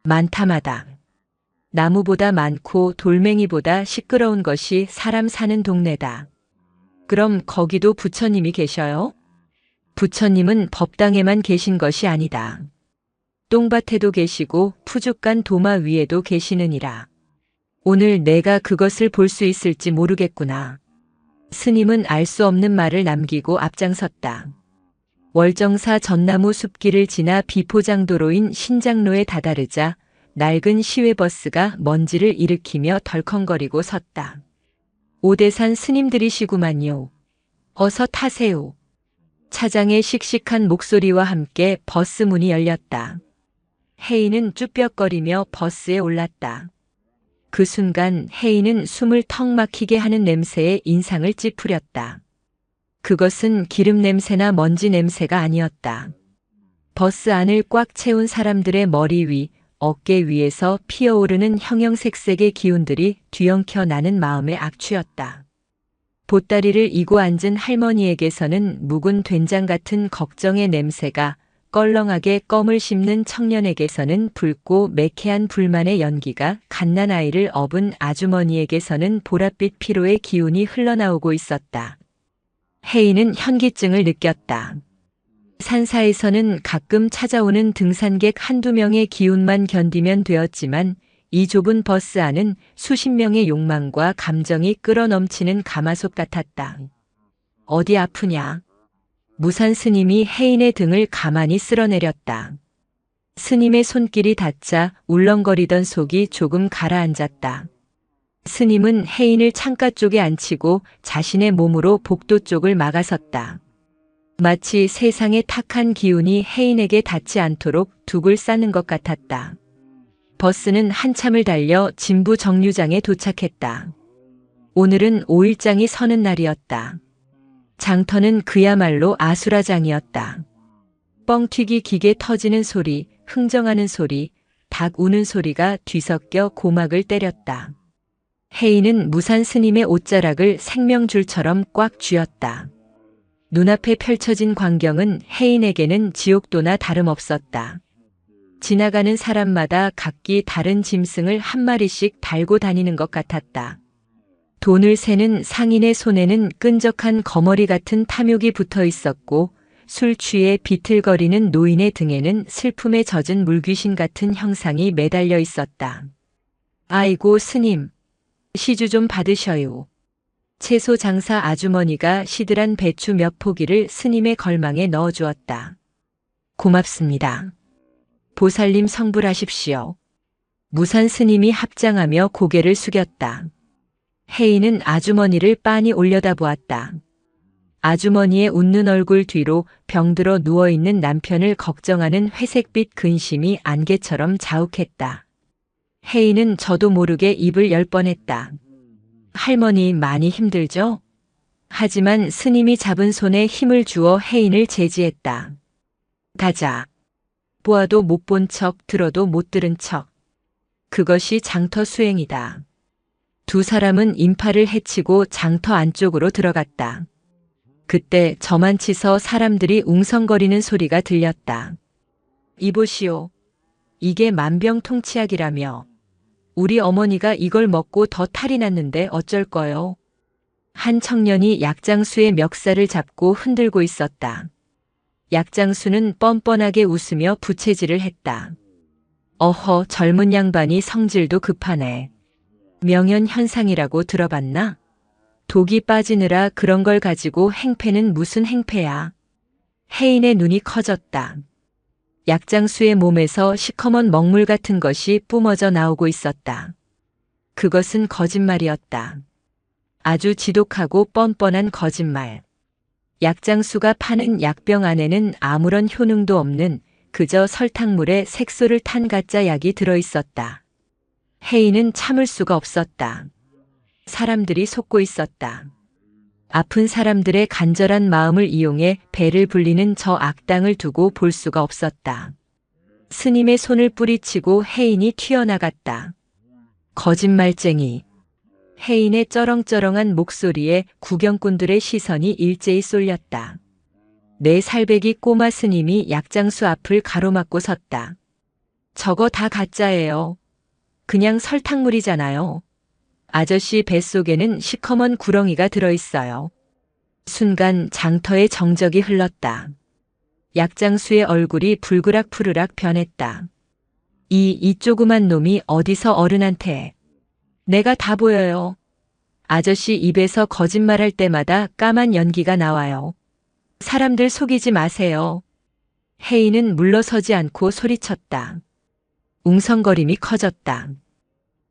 많다마다. 나무보다 많고 돌멩이보다 시끄러운 것이 사람 사는 동네다. 그럼 거기도 부처님이 계셔요? 부처님은 법당에만 계신 것이 아니다. 똥밭에도 계시고 푸죽간 도마 위에도 계시느니라. 오늘 내가 그것을 볼 수 있을지 모르겠구나. 스님은 알 수 없는 말을 남기고 앞장섰다. 월정사 전나무 숲길을 지나 비포장도로인 신장로에 다다르자 낡은 시외버스가 먼지를 일으키며 덜컹거리고 섰다. 오대산 스님들이시구만요. 어서 타세요. 차장의 씩씩한 목소리와 함께 버스 문이 열렸다. 해인은 쭈뼛거리며 버스에 올랐다. 그 순간 해인은 숨을 턱 막히게 하는 냄새에 인상을 찌푸렸다. 그것은 기름 냄새나 먼지 냄새가 아니었다. 버스 안을 꽉 채운 사람들의 머리 위, 어깨 위에서 피어오르는 형형색색의 기운들이 뒤엉켜 나는 마음의 악취였다. 보따리를 이고 앉은 할머니에게서는 묵은 된장 같은 걱정의 냄새가, 껄렁하게 껌을 씹는 청년에게서는 붉고 매캐한 불만의 연기가, 갓난아이를 업은 아주머니에게서는 보랏빛 피로의 기운이 흘러나오고 있었다. 해인은 현기증을 느꼈다. 산사에서는 가끔 찾아오는 등산객 한두 명의 기운만 견디면 되었지만 이 좁은 버스 안은 수십 명의 욕망과 감정이 끌어넘치는 가마솥 같았다. 어디 아프냐? 무산 스님이 해인의 등을 가만히 쓸어내렸다. 스님의 손길이 닿자 울렁거리던 속이 조금 가라앉았다. 스님은 해인을 창가 쪽에 앉히고 자신의 몸으로 복도 쪽을 막아섰다. 마치 세상의 탁한 기운이 해인에게 닿지 않도록 둑을 쌓는 것 같았다. 버스는 한참을 달려 진부 정류장에 도착했다. 오늘은 5일장이 서는 날이었다. 장터는 그야말로 아수라장이었다. 뻥튀기 기계 터지는 소리, 흥정하는 소리, 닭 우는 소리가 뒤섞여 고막을 때렸다. 해인은 무산 스님의 옷자락을 생명줄처럼 꽉 쥐었다. 눈앞에 펼쳐진 광경은 혜인에게는 지옥도나 다름없었다. 지나가는 사람마다 각기 다른 짐승을 한 마리씩 달고 다니는 것 같았다. 돈을 세는 상인의 손에는 끈적한 거머리 같은 탐욕이 붙어 있었고 술 취해 비틀거리는 노인의 등에는 슬픔에 젖은 물귀신 같은 형상이 매달려 있었다. 아이고 스님, 시주 좀 받으셔요. 채소 장사 아주머니가 시들한 배추 몇 포기를 스님의 걸망에 넣어주었다. 고맙습니다. 보살님 성불하십시오. 무산 스님이 합장하며 고개를 숙였다. 혜인은 아주머니를 빤히 올려다보았다. 아주머니의 웃는 얼굴 뒤로 병들어 누워있는 남편을 걱정하는 회색빛 근심이 안개처럼 자욱했다. 혜인은 저도 모르게 입을 열 뻔했다. 할머니 많이 힘들죠? 하지만 스님이 잡은 손에 힘을 주어 혜인을 제지했다. 가자. 보아도 못 본 척, 들어도 못 들은 척. 그것이 장터 수행이다. 두 사람은 인파를 헤치고 장터 안쪽으로 들어갔다. 그때 저만치서 사람들이 웅성거리는 소리가 들렸다. 이보시오. 이게 만병통치약이라며. 우리 어머니가 이걸 먹고 더 탈이 났는데 어쩔 거요? 한 청년이 약장수의 멱살을 잡고 흔들고 있었다. 약장수는 뻔뻔하게 웃으며 부채질을 했다. 어허, 젊은 양반이 성질도 급하네. 명현현상이라고 들어봤나? 독이 빠지느라 그런 걸 가지고 행패는 무슨 행패야. 혜인의 눈이 커졌다. 약장수의 몸에서 시커먼 먹물 같은 것이 뿜어져 나오고 있었다. 그것은 거짓말이었다. 아주 지독하고 뻔뻔한 거짓말. 약장수가 파는 약병 안에는 아무런 효능도 없는 그저 설탕물에 색소를 탄 가짜 약이 들어있었다. 혜인은 참을 수가 없었다. 사람들이 속고 있었다. 아픈 사람들의 간절한 마음을 이용해 배를 불리는 저 악당을 두고 볼 수가 없었다. 스님의 손을 뿌리치고 혜인이 튀어나갔다. 거짓말쟁이. 혜인의 쩌렁쩌렁한 목소리에 구경꾼들의 시선이 일제히 쏠렸다. 네 살배기 꼬마 스님이 약장수 앞을 가로막고 섰다. 저거 다 가짜예요. 그냥 설탕물이잖아요. 아저씨 뱃속에는 시커먼 구렁이가 들어있어요. 순간 장터의 정적이 흘렀다. 약장수의 얼굴이 불그락 푸르락 변했다. 이 조그만 놈이 어디서 어른한테. 내가 다 보여요. 아저씨 입에서 거짓말할 때마다 까만 연기가 나와요. 사람들 속이지 마세요. 혜인은 물러서지 않고 소리쳤다. 웅성거림이 커졌다.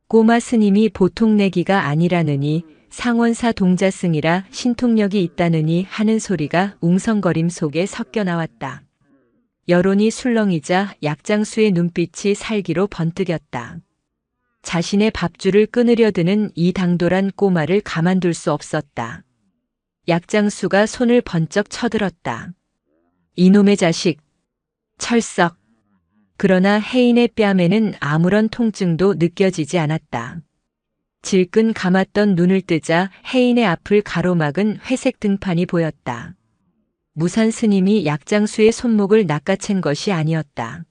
꼬마 스님이 보통 내기가 아니라느니 상원사 동자승이라 신통력이 있다느니 하는 소리가 웅성거림 속에 섞여 나왔다. 여론이 술렁이자 약장수의 눈빛이 살기로 번뜩였다. 자신의 밥줄을 끊으려 드는 이 당돌한 꼬마를 가만둘 수 없었다. 약장수가 손을 번쩍 쳐들었다. 이놈의 자식. 철썩. 그러나 혜인의 뺨에는 아무런 통증도 느껴지지 않았다. 질끈 감았던 눈을 뜨자 혜인의 앞을 가로막은 회색 등판이 보였다. 무산 스님이 약장수의 손목을 낚아챈 것이 아니었다.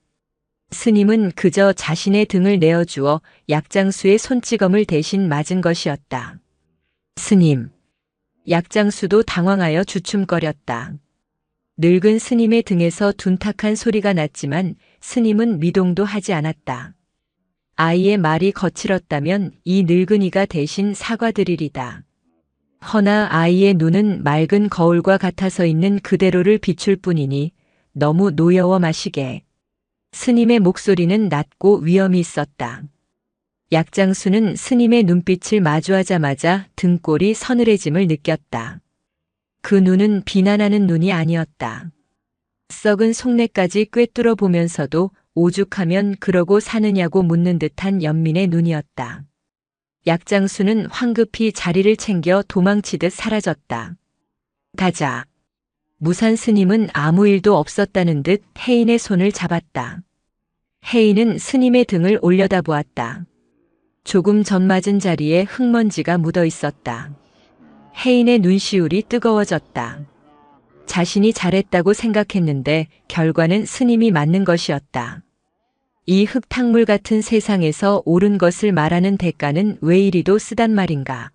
스님은 그저 자신의 등을 내어주어 약장수의 손찌검을 대신 맞은 것이었다. 스님. 약장수도 당황하여 주춤거렸다. 늙은 스님의 등에서 둔탁한 소리가 났지만 스님은 미동도 하지 않았다. 아이의 말이 거칠었다면 이 늙은이가 대신 사과드리리다. 허나 아이의 눈은 맑은 거울과 같아서 있는 그대로를 비출 뿐이니 너무 노여워 마시게. 스님의 목소리는 낮고 위엄이 있었다. 약장수는 스님의 눈빛을 마주하자마자 등골이 서늘해짐을 느꼈다. 그 눈은 비난하는 눈이 아니었다. 썩은 속내까지 꿰뚫어 보면서도 오죽하면 그러고 사느냐고 묻는 듯한 연민의 눈이었다. 약장수는 황급히 자리를 챙겨 도망치듯 사라졌다. 가자. 무산 스님은 아무 일도 없었다는 듯 혜인의 손을 잡았다. 혜인은 스님의 등을 올려다보았다. 조금 전 맞은 자리에 흙먼지가 묻어 있었다. 혜인의 눈시울이 뜨거워졌다. 자신이 잘했다고 생각했는데 결과는 스님이 맞는 것이었다. 이 흙탕물 같은 세상에서 옳은 것을 말하는 대가는 왜 이리도 쓰단 말인가.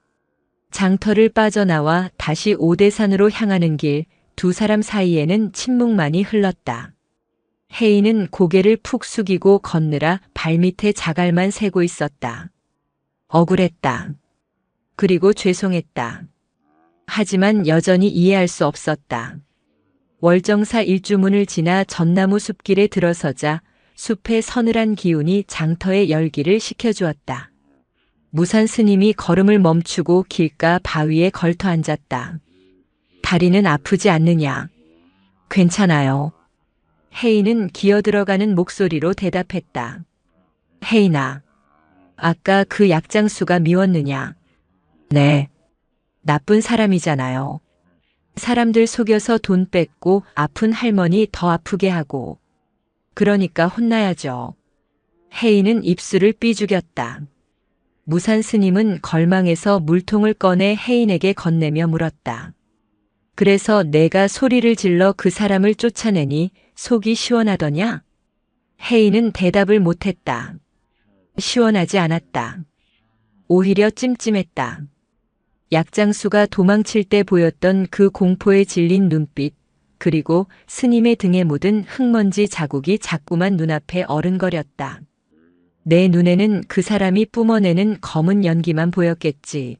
장터를 빠져나와 다시 오대산으로 향하는 길, 두 사람 사이에는 침묵만이 흘렀다. 혜인은 고개를 푹 숙이고 걷느라 발밑에 자갈만 세고 있었다. 억울했다. 그리고 죄송했다. 하지만 여전히 이해할 수 없었다. 월정사 일주문을 지나 전나무 숲길에 들어서자 숲의 서늘한 기운이 장터의 열기를 식혀주었다. 무산 스님이 걸음을 멈추고 길가 바위에 걸터 앉았다. 다리는 아프지 않느냐? 괜찮아요. 혜인은 기어들어가는 목소리로 대답했다. 혜인아, 아까 그 약장수가 미웠느냐? 네. 나쁜 사람이잖아요. 사람들 속여서 돈 뺏고 아픈 할머니 더 아프게 하고. 그러니까 혼나야죠. 혜인은 입술을 삐죽였다. 무산 스님은 걸망에서 물통을 꺼내 혜인에게 건네며 물었다. 그래서 내가 소리를 질러 그 사람을 쫓아내니 속이 시원하더냐? 혜인은 대답을 못했다. 시원하지 않았다. 오히려 찜찜했다. 약장수가 도망칠 때 보였던 그 공포에 질린 눈빛, 그리고 스님의 등에 묻은 흙먼지 자국이 자꾸만 눈앞에 어른거렸다. 내 눈에는 그 사람이 뿜어내는 검은 연기만 보였겠지.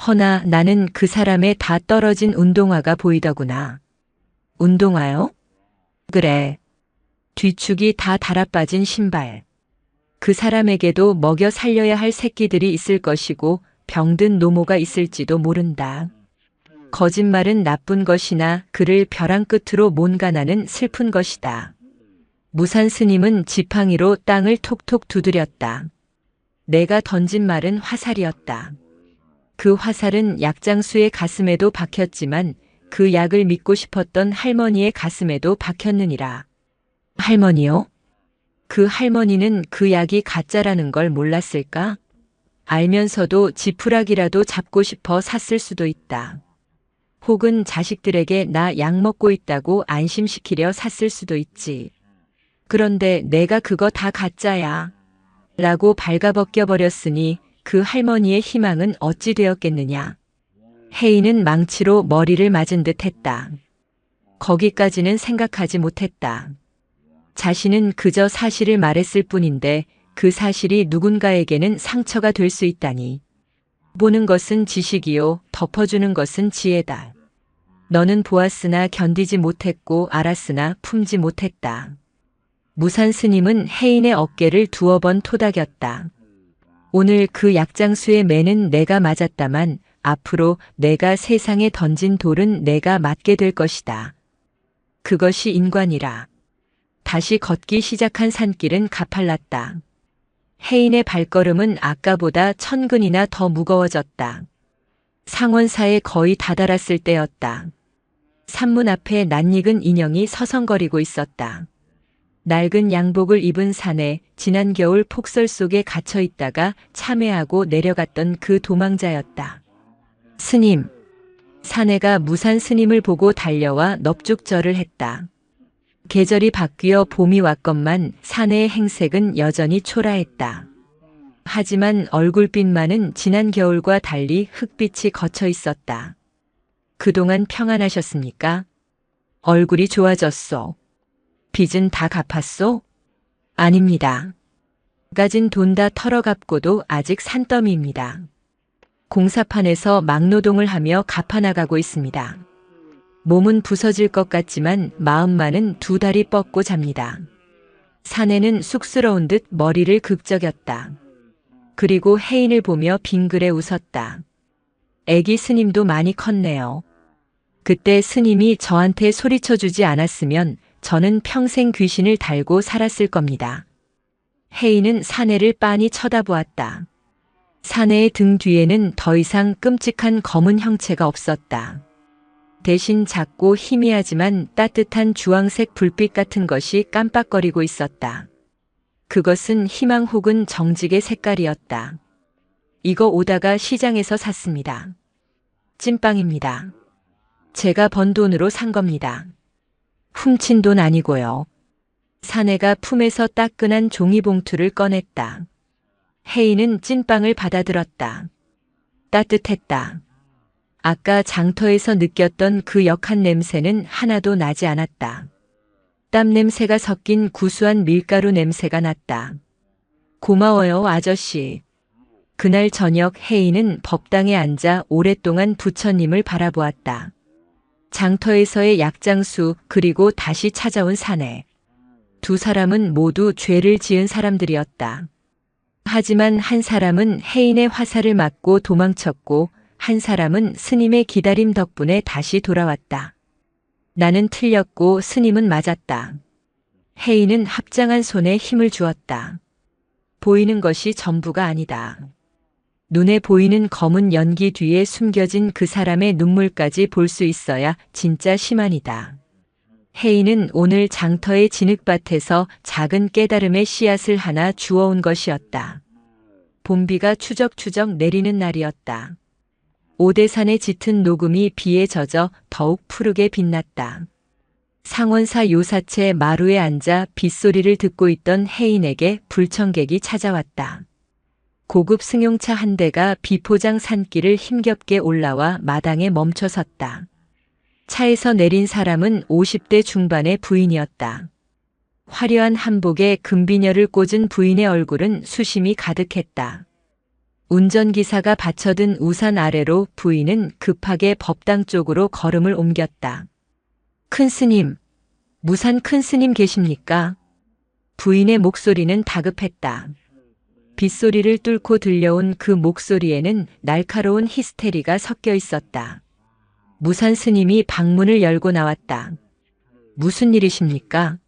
허나 나는 그 사람의 다 떨어진 운동화가 보이더구나. 운동화요? 그래. 뒤축이 다 달아빠진 신발. 그 사람에게도 먹여 살려야 할 새끼들이 있을 것이고 병든 노모가 있을지도 모른다. 거짓말은 나쁜 것이나 그를 벼랑 끝으로 몬간하는 슬픈 것이다. 무산 스님은 지팡이로 땅을 톡톡 두드렸다. 내가 던진 말은 화살이었다. 그 화살은 약장수의 가슴에도 박혔지만 그 약을 믿고 싶었던 할머니의 가슴에도 박혔느니라. 할머니요? 그 할머니는 그 약이 가짜라는 걸 몰랐을까? 알면서도 지푸라기라도 잡고 싶어 샀을 수도 있다. 혹은 자식들에게 나 약 먹고 있다고 안심시키려 샀을 수도 있지. 그런데 내가 그거 다 가짜야. 라고 발가벗겨 버렸으니 그 할머니의 희망은 어찌 되었겠느냐. 혜인은 망치로 머리를 맞은 듯 했다. 거기까지는 생각하지 못했다. 자신은 그저 사실을 말했을 뿐인데 그 사실이 누군가에게는 상처가 될 수 있다니. 보는 것은 지식이요, 덮어주는 것은 지혜다. 너는 보았으나 견디지 못했고 알았으나 품지 못했다. 무산 스님은 혜인의 어깨를 두어 번 토닥였다. 오늘 그 약장수의 매는 내가 맞았다만 앞으로 내가 세상에 던진 돌은 내가 맞게 될 것이다. 그것이 인관이라. 다시 걷기 시작한 산길은 가팔랐다. 혜인의 발걸음은 아까보다 1000근이나 더 무거워졌다. 상원사에 거의 다다랐을 때였다. 산문 앞에 낯익은 인형이 서성거리고 있었다. 낡은 양복을 입은 사내, 지난 겨울 폭설 속에 갇혀 있다가 참회하고 내려갔던 그 도망자였다. 스님. 사내가 무산 스님을 보고 달려와 넙죽절을 했다. 계절이 바뀌어 봄이 왔건만 사내의 행색은 여전히 초라했다. 하지만 얼굴빛만은 지난 겨울과 달리 흙빛이 걷혀 있었다. 그동안 평안하셨습니까? 얼굴이 좋아졌소. 빚은 다 갚았소? 아닙니다. 가진 돈 다 털어갚고도 아직 산더미입니다. 공사판에서 막노동을 하며 갚아나가고 있습니다. 몸은 부서질 것 같지만 마음만은 두 다리 뻗고 잡니다. 사내는 쑥스러운 듯 머리를 극적였다. 그리고 혜인을 보며 빙그레 웃었다. 애기 스님도 많이 컸네요. 그때 스님이 저한테 소리쳐주지 않았으면 저는 평생 귀신을 달고 살았을 겁니다. 혜인은 사내를 빤히 쳐다보았다. 사내의 등 뒤에는 더 이상 끔찍한 검은 형체가 없었다. 대신 작고 희미하지만 따뜻한 주황색 불빛 같은 것이 깜빡거리고 있었다. 그것은 희망 혹은 정직의 색깔이었다. 이거 오다가 시장에서 샀습니다. 찐빵입니다. 제가 번 돈으로 산 겁니다. 훔친 돈 아니고요. 사내가 품에서 따끈한 종이봉투를 꺼냈다. 혜인은 찐빵을 받아들었다. 따뜻했다. 아까 장터에서 느꼈던 그 역한 냄새는 하나도 나지 않았다. 땀 냄새가 섞인 구수한 밀가루 냄새가 났다. 고마워요, 아저씨. 그날 저녁 혜인은 법당에 앉아 오랫동안 부처님을 바라보았다. 장터에서의 약장수 그리고 다시 찾아온 사내. 두 사람은 모두 죄를 지은 사람들이었다. 하지만 한 사람은 혜인의 화살을 맞고 도망쳤고 한 사람은 스님의 기다림 덕분에 다시 돌아왔다. 나는 틀렸고 스님은 맞았다. 혜인은 합장한 손에 힘을 주었다. 보이는 것이 전부가 아니다. 눈에 보이는 검은 연기 뒤에 숨겨진 그 사람의 눈물까지 볼 수 있어야 진짜 시만이다. 혜인은 오늘 장터의 진흙밭에서 작은 깨달음의 씨앗을 하나 주워온 것이었다. 봄비가 추적추적 내리는 날이었다. 오대산의 짙은 녹음이 비에 젖어 더욱 푸르게 빛났다. 상원사 요사체 마루에 앉아 빗소리를 듣고 있던 혜인에게 불청객이 찾아왔다. 고급 승용차 한 대가 비포장 산길을 힘겹게 올라와 마당에 멈춰섰다. 차에서 내린 사람은 50대 중반의 부인이었다. 화려한 한복에 금비녀를 꽂은 부인의 얼굴은 수심이 가득했다. 운전기사가 받쳐든 우산 아래로 부인은 급하게 법당 쪽으로 걸음을 옮겼다. 큰 스님, 무산 큰 스님 계십니까? 부인의 목소리는 다급했다. 빗소리를 뚫고 들려온 그 목소리에는 날카로운 히스테리가 섞여 있었다. 무산 스님이 방문을 열고 나왔다. 무슨 일이십니까?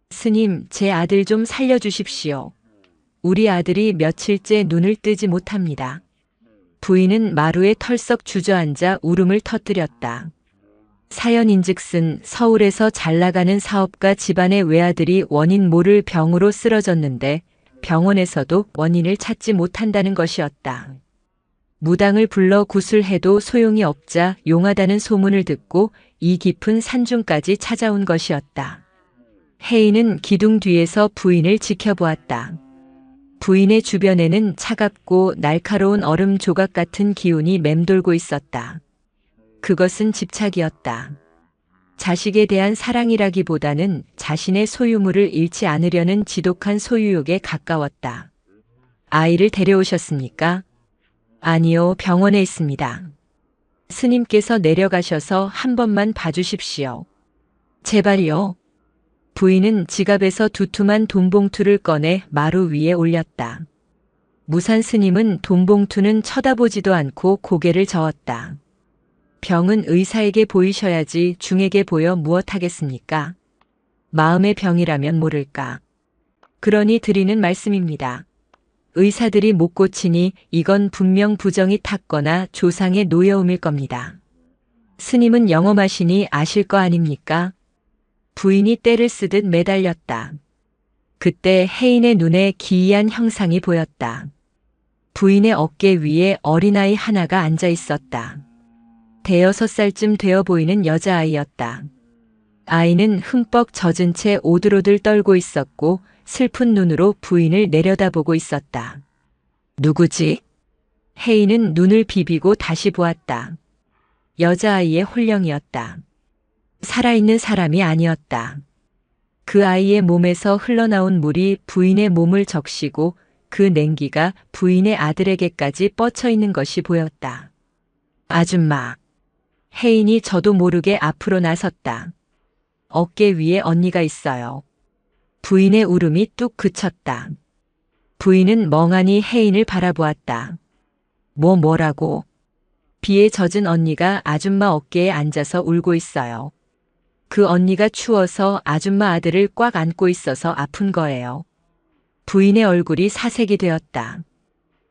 스님, 제 아들 좀 살려주십시오. 우리 아들이 며칠째 눈을 뜨지 못합니다. 부인은 마루에 털썩 주저앉아 울음을 터뜨렸다. 사연인즉슨 서울에서 잘나가는 사업가 집안의 외아들이 원인 모를 병으로 쓰러졌는데 병원에서도 원인을 찾지 못한다는 것이었다. 무당을 불러 구술해도 소용이 없자 용하다는 소문을 듣고 이 깊은 산중까지 찾아온 것이었다. 혜인은 기둥 뒤에서 부인을 지켜보았다. 부인의 주변에는 차갑고 날카로운 얼음 조각 같은 기운이 맴돌고 있었다. 그것은 집착이었다. 자식에 대한 사랑이라기보다는 자신의 소유물을 잃지 않으려는 지독한 소유욕에 가까웠다. 아이를 데려오셨습니까? 아니요, 병원에 있습니다. 스님께서 내려가셔서 한 번만 봐주십시오. 제발요. 부인은 지갑에서 두툼한 돈봉투를 꺼내 마루 위에 올렸다. 무산 스님은 돈봉투는 쳐다보지도 않고 고개를 저었다. 병은 의사에게 보이셔야지 중에게 보여 무엇하겠습니까? 마음의 병이라면 모를까. 그러니 드리는 말씀입니다. 의사들이 못 고치니 이건 분명 부정이 탔거나 조상의 노여움일 겁니다. 스님은 영험하시니 아실 거 아닙니까? 부인이 떼를 쓰듯 매달렸다. 그때 혜인의 눈에 기이한 형상이 보였다. 부인의 어깨 위에 어린아이 하나가 앉아 있었다. 대여섯 살쯤 되어 보이는 여자아이였다. 아이는 흠뻑 젖은 채 오들오들 떨고 있었고 슬픈 눈으로 부인을 내려다보고 있었다. 누구지? 혜인은 눈을 비비고 다시 보았다. 여자아이의 홀령이었다. 살아있는 사람이 아니었다. 그 아이의 몸에서 흘러나온 물이 부인의 몸을 적시고 그 냉기가 부인의 아들에게까지 뻗쳐 있는 것이 보였다. 아줌마. 혜인이 저도 모르게 앞으로 나섰다. 어깨 위에 언니가 있어요. 부인의 울음이 뚝 그쳤다. 부인은 멍하니 혜인을 바라보았다. 뭐라고? 비에 젖은 언니가 아줌마 어깨에 앉아서 울고 있어요. 그 언니가 추워서 아줌마 아들을 꽉 안고 있어서 아픈 거예요. 부인의 얼굴이 사색이 되었다.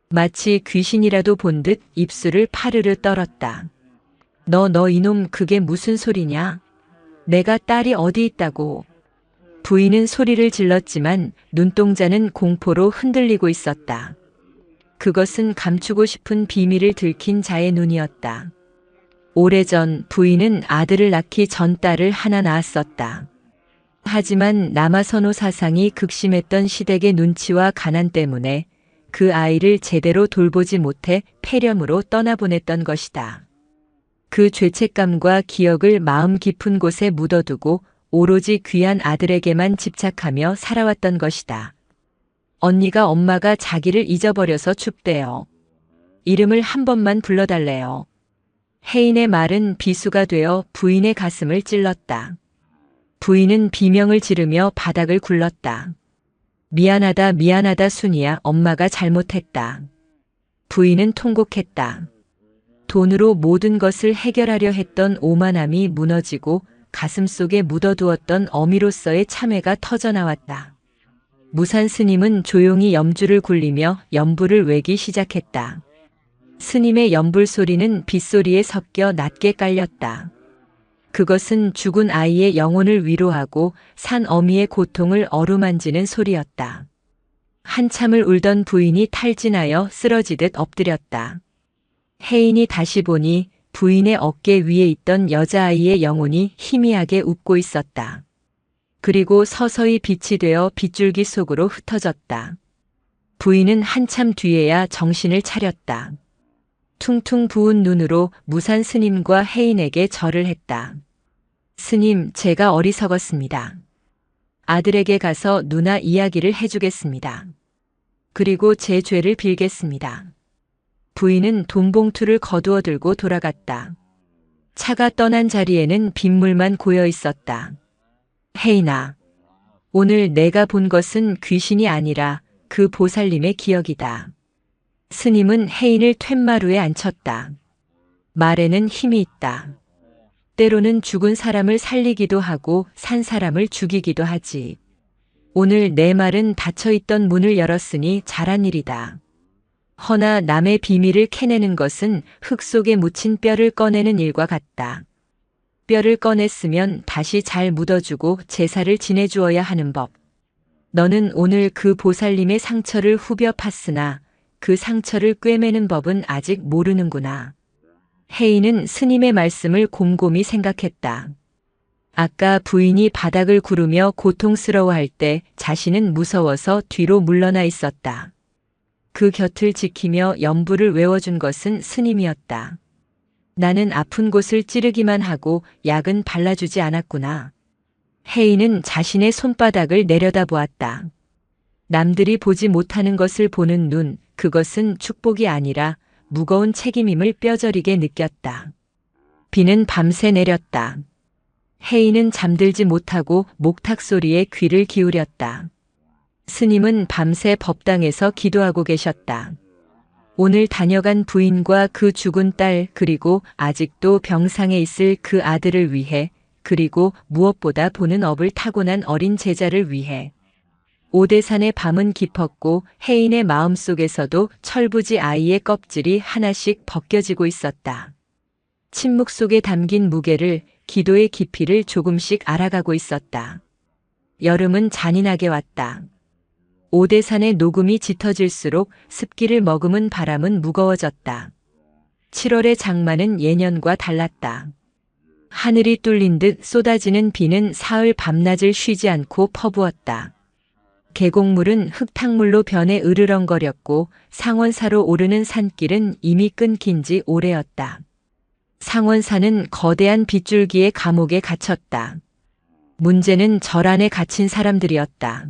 마치 귀신이라도 본 듯 입술을 파르르 떨었다. 너 이놈 그게 무슨 소리냐? 내가 딸이 어디 있다고. 부인은 소리를 질렀지만 눈동자는 공포로 흔들리고 있었다. 그것은 감추고 싶은 비밀을 들킨 자의 눈이었다. 오래전 부인은 아들을 낳기 전 딸을 하나 낳았었다. 하지만 남아선호 사상이 극심했던 시댁의 눈치와 가난 때문에 그 아이를 제대로 돌보지 못해 폐렴으로 떠나보냈던 것이다. 그 죄책감과 기억을 마음 깊은 곳에 묻어두고 오로지 귀한 아들에게만 집착하며 살아왔던 것이다. 언니가 엄마가 자기를 잊어버려서 춥대요. 이름을 한 번만 불러달래요. 혜인의 말은 비수가 되어 부인의 가슴을 찔렀다. 부인은 비명을 지르며 바닥을 굴렀다. 미안하다 미안하다 순이야, 엄마가 잘못했다. 부인은 통곡했다. 돈으로 모든 것을 해결하려 했던 오만함이 무너지고 가슴속에 묻어두었던 어미로서의 참회가 터져나왔다. 무산 스님은 조용히 염주를 굴리며 연불을 외기 시작했다. 스님의 연불 소리는 빗소리에 섞여 낮게 깔렸다. 그것은 죽은 아이의 영혼을 위로하고 산 어미의 고통을 어루만지는 소리였다. 한참을 울던 부인이 탈진하여 쓰러지듯 엎드렸다. 혜인이 다시 보니 부인의 어깨 위에 있던 여자아이의 영혼이 희미하게 웃고 있었다. 그리고 서서히 빛이 되어 빗줄기 속으로 흩어졌다. 부인은 한참 뒤에야 정신을 차렸다. 퉁퉁 부은 눈으로 무산 스님과 혜인에게 절을 했다. 스님, 제가 어리석었습니다. 아들에게 가서 누나 이야기를 해주겠습니다. 그리고 제 죄를 빌겠습니다. 부인은 돈봉투를 거두어 들고 돌아갔다. 차가 떠난 자리에는 빗물만 고여 있었다. 혜인아, 오늘 내가 본 것은 귀신이 아니라 그 보살님의 기억이다. 스님은 혜인을 툇마루에 앉혔다. 말에는 힘이 있다. 때로는 죽은 사람을 살리기도 하고 산 사람을 죽이기도 하지. 오늘 내 말은 닫혀있던 문을 열었으니 잘한 일이다. 허나 남의 비밀을 캐내는 것은 흙 속에 묻힌 뼈를 꺼내는 일과 같다. 뼈를 꺼냈으면 다시 잘 묻어주고 제사를 지내주어야 하는 법. 너는 오늘 그 보살님의 상처를 후벼 팠으나 그 상처를 꿰매는 법은 아직 모르는구나. 혜인은 스님의 말씀을 곰곰이 생각했다. 아까 부인이 바닥을 구르며 고통스러워할 때 자신은 무서워서 뒤로 물러나 있었다. 그 곁을 지키며 연불을 외워준 것은 스님이었다. 나는 아픈 곳을 찌르기만 하고 약은 발라주지 않았구나. 혜인은 자신의 손바닥을 내려다보았다. 남들이 보지 못하는 것을 보는 눈, 그것은 축복이 아니라 무거운 책임임을 뼈저리게 느꼈다. 비는 밤새 내렸다. 혜인은 잠들지 못하고 목탁 소리에 귀를 기울였다. 스님은 밤새 법당에서 기도하고 계셨다. 오늘 다녀간 부인과 그 죽은 딸, 그리고 아직도 병상에 있을 그 아들을 위해, 그리고 무엇보다 보는 업을 타고난 어린 제자를 위해. 오대산의 밤은 깊었고 혜인의 마음속에서도 철부지 아이의 껍질이 하나씩 벗겨지고 있었다. 침묵 속에 담긴 무게를, 기도의 깊이를 조금씩 알아가고 있었다. 여름은 잔인하게 왔다. 오대산의 녹음이 짙어질수록 습기를 머금은 바람은 무거워졌다. 7월의 장마는 예년과 달랐다. 하늘이 뚫린 듯 쏟아지는 비는 사흘 밤낮을 쉬지 않고 퍼부었다. 계곡물은 흙탕물로 변해 으르렁거렸고 상원사로 오르는 산길은 이미 끊긴 지 오래였다. 상원사는 거대한 빗줄기의 감옥에 갇혔다. 문제는 절 안에 갇힌 사람들이었다.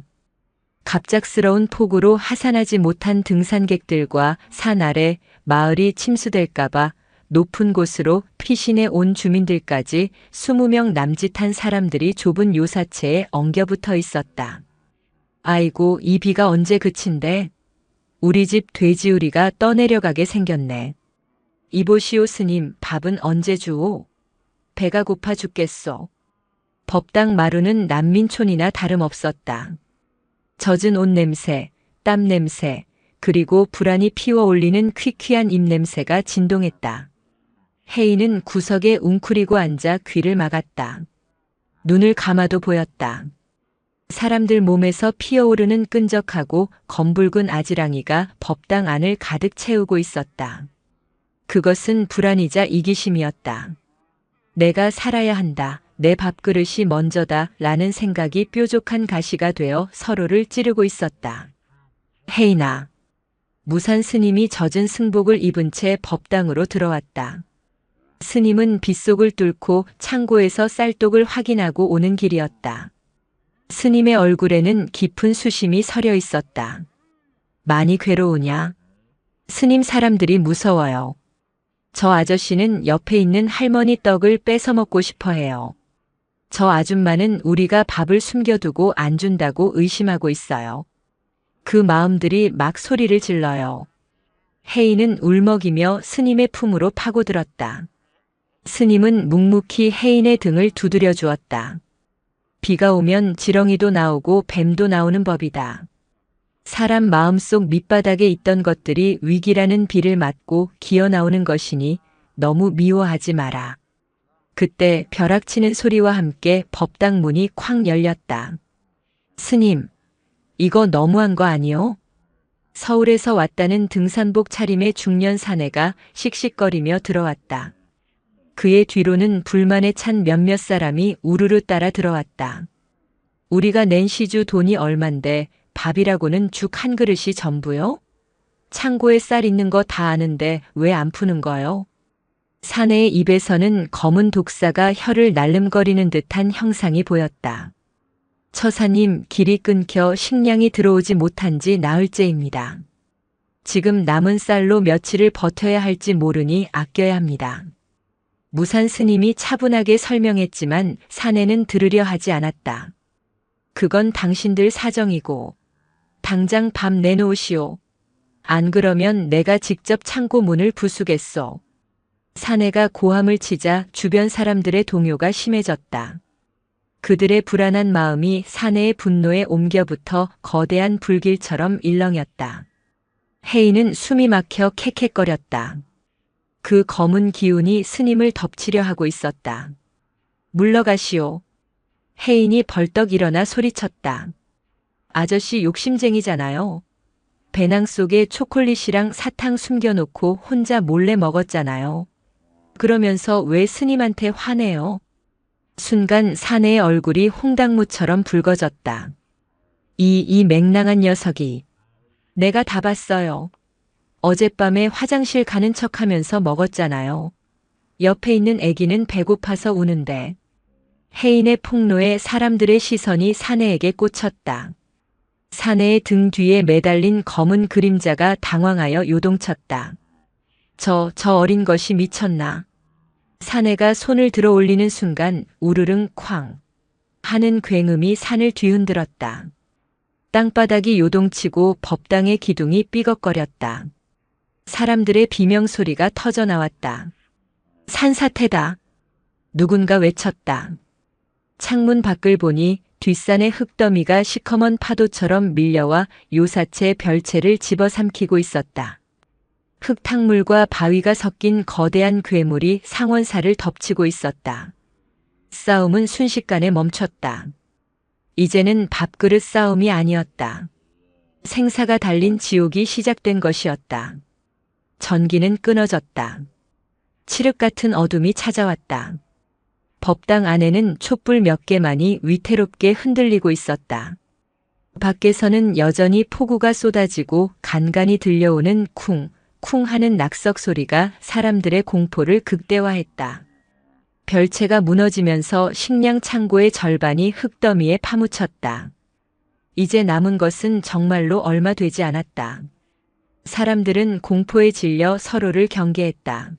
갑작스러운 폭우로 하산하지 못한 등산객들과 산 아래 마을이 침수될까봐 높은 곳으로 피신해 온 주민들까지 20명 남짓한 사람들이 좁은 요사체에 엉겨붙어 있었다. 아이고, 이 비가 언제 그친데? 우리 집 돼지우리가 떠내려가게 생겼네. 이보시오 스님, 밥은 언제 주오? 배가 고파 죽겠소. 법당 마루는 난민촌이나 다름없었다. 젖은 옷 냄새, 땀 냄새, 그리고 불안이 피워 올리는 퀴퀴한 입냄새가 진동했다. 혜인은 구석에 웅크리고 앉아 귀를 막았다. 눈을 감아도 보였다. 사람들 몸에서 피어오르는 끈적하고 검붉은 아지랑이가 법당 안을 가득 채우고 있었다. 그것은 불안이자 이기심이었다. 내가 살아야 한다. 내 밥그릇이 먼저다. 라는 생각이 뾰족한 가시가 되어 서로를 찌르고 있었다. 헤이나. 무산 스님이 젖은 승복을 입은 채 법당으로 들어왔다. 스님은 빗속을 뚫고 창고에서 쌀독을 확인하고 오는 길이었다. 스님의 얼굴에는 깊은 수심이 서려 있었다. 많이 괴로우냐? 스님, 사람들이 무서워요. 저 아저씨는 옆에 있는 할머니 떡을 뺏어 먹고 싶어 해요. 저 아줌마는 우리가 밥을 숨겨두고 안 준다고 의심하고 있어요. 그 마음들이 막 소리를 질러요. 헤이는 울먹이며 스님의 품으로 파고들었다. 스님은 묵묵히 헤인의 등을 두드려 주었다. 비가 오면 지렁이도 나오고 뱀도 나오는 법이다. 사람 마음속 밑바닥에 있던 것들이 위기라는 비를 맞고 기어 나오는 것이니 너무 미워하지 마라. 그때 벼락치는 소리와 함께 법당 문이 쾅 열렸다. 스님, 이거 너무한 거 아니요? 서울에서 왔다는 등산복 차림의 중년 사내가 씩씩거리며 들어왔다. 그의 뒤로는 불만에 찬 몇몇 사람이 우르르 따라 들어왔다. 우리가 낸 시주 돈이 얼만데 밥이라고는 죽 한 그릇이 전부요? 창고에 쌀 있는 거 다 아는데 왜 안 푸는 거요? 사내의 입에서는 검은 독사가 혀를 날름거리는 듯한 형상이 보였다. 처사님, 길이 끊겨 식량이 들어오지 못한 지 나흘째입니다. 지금 남은 쌀로 며칠을 버텨야 할지 모르니 아껴야 합니다. 무산 스님이 차분하게 설명했지만 사내는 들으려 하지 않았다. 그건 당신들 사정이고 당장 밥 내놓으시오. 안 그러면 내가 직접 창고 문을 부수겠소. 사내가 고함을 치자 주변 사람들의 동요가 심해졌다. 그들의 불안한 마음이 사내의 분노에 옮겨붙어 거대한 불길처럼 일렁였다. 헤이는 숨이 막혀 캑캑거렸다. 그 검은 기운이 스님을 덮치려 하고 있었다. 물러가시오. 헤인이 벌떡 일어나 소리쳤다. 아저씨 욕심쟁이잖아요. 배낭 속에 초콜릿이랑 사탕 숨겨놓고 혼자 몰래 먹었잖아요. 그러면서 왜 스님한테 화내요? 순간 사내의 얼굴이 홍당무처럼 붉어졌다. 이 맹랑한 녀석이. 내가 다 봤어요. 어젯밤에 화장실 가는 척하면서 먹었잖아요. 옆에 있는 애기는 배고파서 우는데. 헤인의 폭로에 사람들의 시선이 사내에게 꽂혔다. 사내의 등 뒤에 매달린 검은 그림자가 당황하여 요동쳤다. 저 어린 것이 미쳤나. 사내가 손을 들어 올리는 순간 우르릉 쾅 하는 굉음이 산을 뒤흔들었다. 땅바닥이 요동치고 법당의 기둥이 삐걱거렸다. 사람들의 비명소리가 터져나왔다. 산사태다. 누군가 외쳤다. 창문 밖을 보니 뒷산의 흙더미가 시커먼 파도처럼 밀려와 요사체 별채를 집어삼키고 있었다. 흙탕물과 바위가 섞인 거대한 괴물이 상원사를 덮치고 있었다. 싸움은 순식간에 멈췄다. 이제는 밥그릇 싸움이 아니었다. 생사가 달린 지옥이 시작된 것이었다. 전기는 끊어졌다. 칠흑 같은 어둠이 찾아왔다. 법당 안에는 촛불 몇 개만이 위태롭게 흔들리고 있었다. 밖에서는 여전히 폭우가 쏟아지고 간간이 들려오는 쿵, 쿵 하는 낙석 소리가 사람들의 공포를 극대화했다. 별채가 무너지면서 식량 창고의 절반이 흙더미에 파묻혔다. 이제 남은 것은 정말로 얼마 되지 않았다. 사람들은 공포에 질려 서로를 경계했다.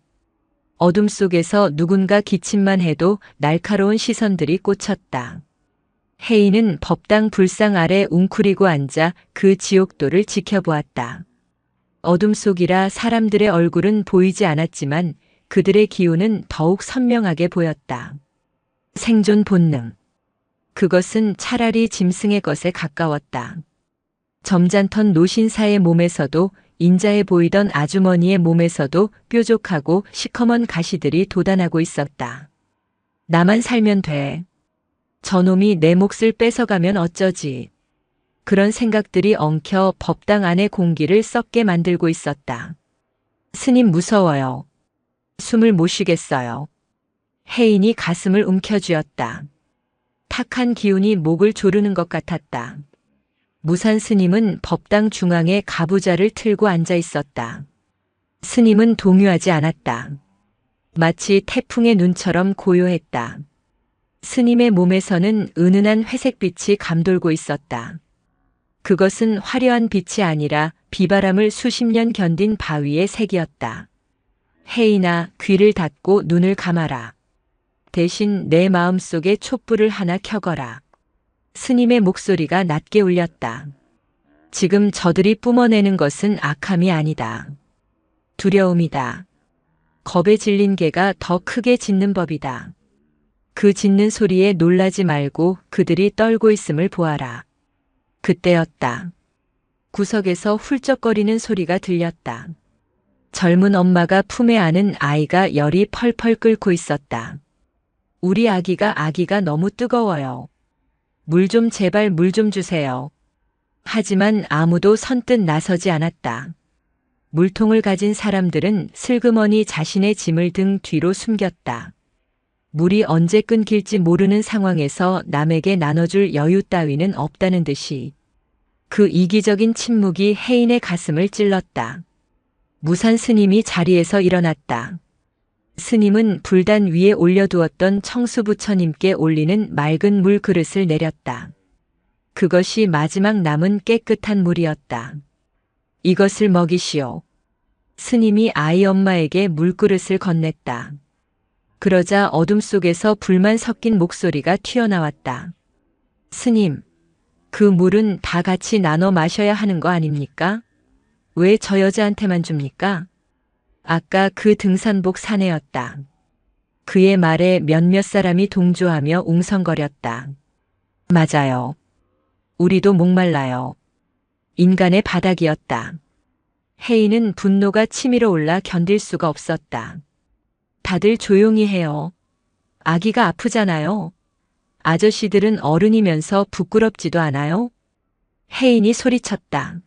어둠 속에서 누군가 기침만 해도 날카로운 시선들이 꽂혔다. 헤이는 법당 불상 아래 웅크리고 앉아 그 지옥도를 지켜보았다. 어둠 속이라 사람들의 얼굴은 보이지 않았지만 그들의 기운은 더욱 선명하게 보였다. 생존 본능. 그것은 차라리 짐승의 것에 가까웠다. 점잖던 노신사의 몸에서도 인자해 보이던 아주머니의 몸에서도 뾰족하고 시커먼 가시들이 돋아나고 있었다. 나만 살면 돼. 저놈이 내 몫을 뺏어가면 어쩌지. 그런 생각들이 엉켜 법당 안의 공기를 썩게 만들고 있었다. 스님 무서워요. 숨을 못 쉬겠어요. 혜인이 가슴을 움켜쥐었다. 탁한 기운이 목을 조르는 것 같았다. 무산 스님은 법당 중앙에 가부좌를 틀고 앉아 있었다. 스님은 동요하지 않았다. 마치 태풍의 눈처럼 고요했다. 스님의 몸에서는 은은한 회색빛이 감돌고 있었다. 그것은 화려한 빛이 아니라 비바람을 수십 년 견딘 바위의 색이었다. 혜인아, 귀를 닫고 눈을 감아라. 대신 내 마음속에 촛불을 하나 켜거라. 스님의 목소리가 낮게 울렸다. 지금 저들이 뿜어내는 것은 악함이 아니다. 두려움이다. 겁에 질린 개가 더 크게 짖는 법이다. 그 짖는 소리에 놀라지 말고 그들이 떨고 있음을 보아라. 그때였다. 구석에서 훌쩍거리는 소리가 들렸다. 젊은 엄마가 품에 안은 아이가 열이 펄펄 끓고 있었다. 우리 아기가 너무 뜨거워요. 제발 물 좀 주세요. 하지만 아무도 선뜻 나서지 않았다. 물통을 가진 사람들은 슬그머니 자신의 짐을 등 뒤로 숨겼다. 물이 언제 끊길지 모르는 상황에서 남에게 나눠줄 여유 따위는 없다는 듯이 그 이기적인 침묵이 혜인의 가슴을 찔렀다. 무산 스님이 자리에서 일어났다. 스님은 불단 위에 올려두었던 청수부처님께 올리는 맑은 물 그릇을 내렸다. 그것이 마지막 남은 깨끗한 물이었다. 이것을 먹이시오. 스님이 아이 엄마에게 물그릇을 건넸다. 그러자 어둠 속에서 불만 섞인 목소리가 튀어나왔다. 스님, 그 물은 다 같이 나눠 마셔야 하는 거 아닙니까? 왜 저 여자한테만 줍니까? 아까 그 등산복 사내였다. 그의 말에 몇몇 사람이 동조하며 웅성거렸다. 맞아요. 우리도 목말라요. 인간의 바닥이었다. 혜인은 분노가 치밀어 올라 견딜 수가 없었다. 다들 조용히 해요. 아기가 아프잖아요. 아저씨들은 어른이면서 부끄럽지도 않아요? 혜인이 소리쳤다.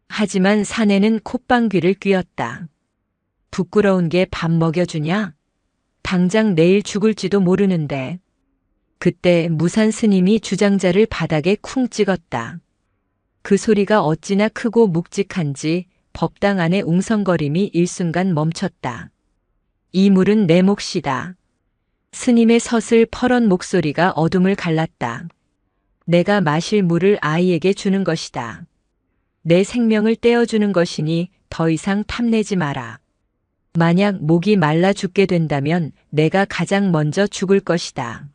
하지만 사내는 콧방귀를 뀌었다. 부끄러운 게 밥 먹여주냐? 당장 내일 죽을지도 모르는데. 그때 무산 스님이 주장자를 바닥에 쿵 찍었다. 그 소리가 어찌나 크고 묵직한지 법당 안의 웅성거림이 일순간 멈췄다. 이 물은 내 몫이다. 스님의 서슬 퍼런 목소리가 어둠을 갈랐다. 내가 마실 물을 아이에게 주는 것이다. 내 생명을 떼어주는 것이니 더 이상 탐내지 마라. 만약 목이 말라 죽게 된다면 내가 가장 먼저 죽을 것이다.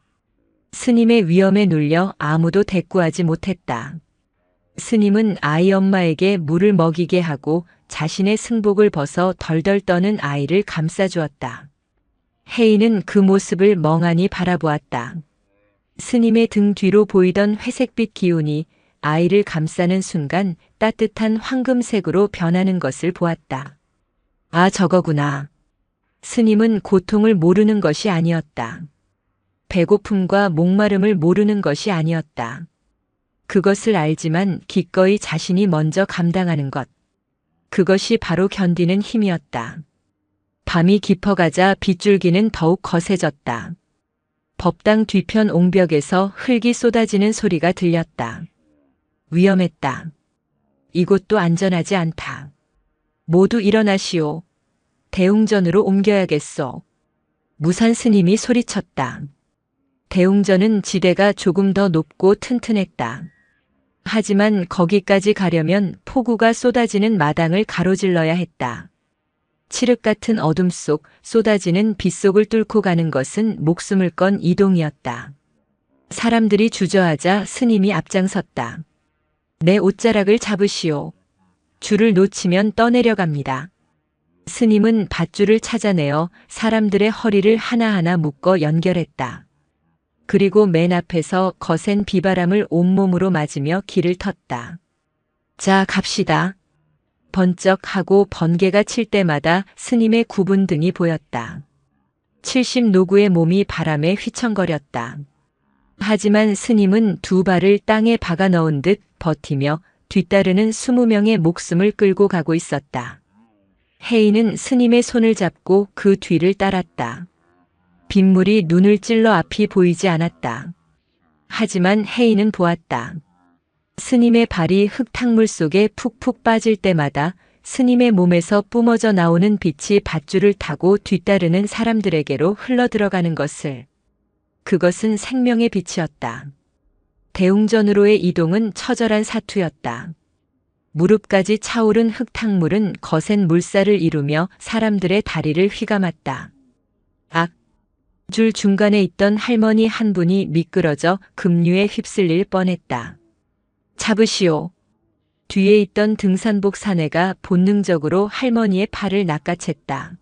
스님의 위엄에 눌려 아무도 대꾸하지 못했다. 스님은 아이 엄마에게 물을 먹이게 하고 자신의 승복을 벗어 덜덜 떠는 아이를 감싸주었다. 혜인은 그 모습을 멍하니 바라보았다. 스님의 등 뒤로 보이던 회색빛 기운이 아이를 감싸는 순간 따뜻한 황금색으로 변하는 것을 보았다. 아, 저거구나. 스님은 고통을 모르는 것이 아니었다. 배고픔과 목마름을 모르는 것이 아니었다. 그것을 알지만 기꺼이 자신이 먼저 감당하는 것. 그것이 바로 견디는 힘이었다. 밤이 깊어가자 빗줄기는 더욱 거세졌다. 법당 뒤편 옹벽에서 흙이 쏟아지는 소리가 들렸다. 위험했다. 이곳도 안전하지 않다. 모두 일어나시오. 대웅전으로 옮겨야겠소. 무산 스님이 소리쳤다. 대웅전은 지대가 조금 더 높고 튼튼했다. 하지만 거기까지 가려면 폭우가 쏟아지는 마당을 가로질러야 했다. 칠흑 같은 어둠 속 쏟아지는 빗속을 뚫고 가는 것은 목숨을 건 이동이었다. 사람들이 주저하자 스님이 앞장섰다. 내 옷자락을 잡으시오. 줄을 놓치면 떠내려갑니다. 스님은 밧줄을 찾아내어 사람들의 허리를 하나하나 묶어 연결했다. 그리고 맨 앞에서 거센 비바람을 온몸으로 맞으며 길을 텄다. 자, 갑시다. 번쩍하고 번개가 칠 때마다 스님의 굽은 등이 보였다. 70 노구의 몸이 바람에 휘청거렸다. 하지만 스님은 두 발을 땅에 박아 넣은 듯 버티며 뒤따르는 20명의 목숨을 끌고 가고 있었다. 혜인은 스님의 손을 잡고 그 뒤를 따랐다. 빗물이 눈을 찔러 앞이 보이지 않았다. 하지만 혜인은 보았다. 스님의 발이 흙탕물 속에 푹푹 빠질 때마다 스님의 몸에서 뿜어져 나오는 빛이 밧줄을 타고 뒤따르는 사람들에게로 흘러들어가는 것을. 그것은 생명의 빛이었다. 대웅전으로의 이동은 처절한 사투였다. 무릎까지 차오른 흙탕물은 거센 물살을 이루며 사람들의 다리를 휘감았다. 줄 중간에 있던 할머니 한 분이 미끄러져 급류에 휩쓸릴 뻔했다. 잡으시오. 뒤에 있던 등산복 사내가 본능적으로 할머니의 팔을 낚아챘다.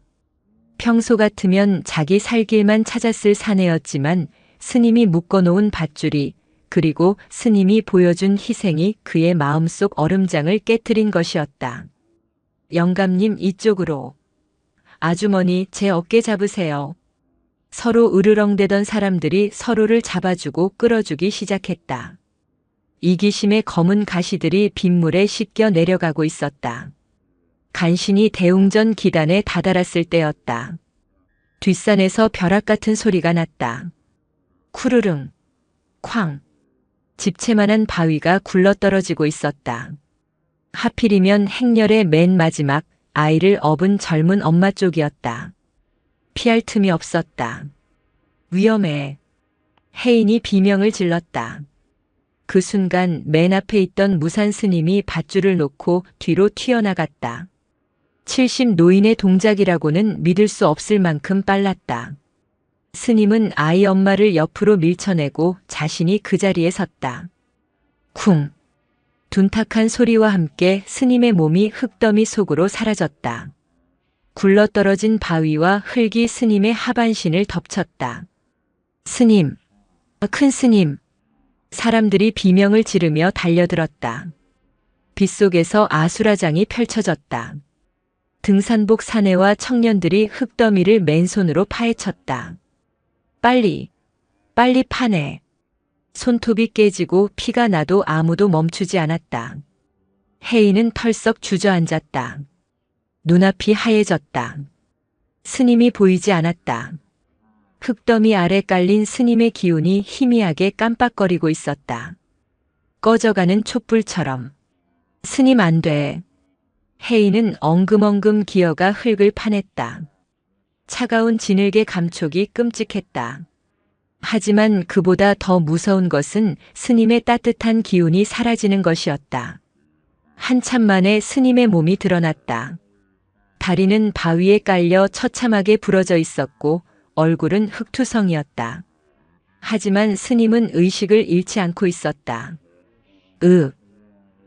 평소 같으면 자기 살 길만 찾았을 사내였지만 스님이 묶어놓은 밧줄이 그리고 스님이 보여준 희생이 그의 마음속 얼음장을 깨트린 것이었다. 영감님 이쪽으로. 아주머니 제 어깨 잡으세요. 서로 으르렁대던 사람들이 서로를 잡아주고 끌어주기 시작했다. 이기심의 검은 가시들이 빗물에 씻겨 내려가고 있었다. 간신히 대웅전 기단에 다다랐을 때였다. 뒷산에서 벼락 같은 소리가 났다. 쿠르릉, 쾅. 집채만한 바위가 굴러떨어지고 있었다. 하필이면 행렬의 맨 마지막 아이를 업은 젊은 엄마 쪽이었다. 피할 틈이 없었다. 위험해. 혜인이 비명을 질렀다. 그 순간 맨 앞에 있던 무산 스님이 밧줄을 놓고 뒤로 튀어나갔다. 70 노인의 동작이라고는 믿을 수 없을 만큼 빨랐다. 스님은 아이 엄마를 옆으로 밀쳐내고 자신이 그 자리에 섰다. 쿵! 둔탁한 소리와 함께 스님의 몸이 흙더미 속으로 사라졌다. 굴러떨어진 바위와 흙이 스님의 하반신을 덮쳤다. 스님! 큰 스님! 사람들이 비명을 지르며 달려들었다. 빗속에서 아수라장이 펼쳐졌다. 등산복 사내와 청년들이 흙더미를 맨손으로 파헤쳤다. 빨리, 빨리 파내. 손톱이 깨지고 피가 나도 아무도 멈추지 않았다. 혜인은 털썩 주저앉았다. 눈앞이 하얘졌다. 스님이 보이지 않았다. 흙더미 아래 깔린 스님의 기운이 희미하게 깜빡거리고 있었다. 꺼져가는 촛불처럼. 스님 안 돼. 혜인은 엉금엉금 기어가 흙을 파냈다. 차가운 진흙의 감촉이 끔찍했다. 하지만 그보다 더 무서운 것은 스님의 따뜻한 기운이 사라지는 것이었다. 한참 만에 스님의 몸이 드러났다. 다리는 바위에 깔려 처참하게 부러져 있었고 얼굴은 흙투성이었다. 하지만 스님은 의식을 잃지 않고 있었다.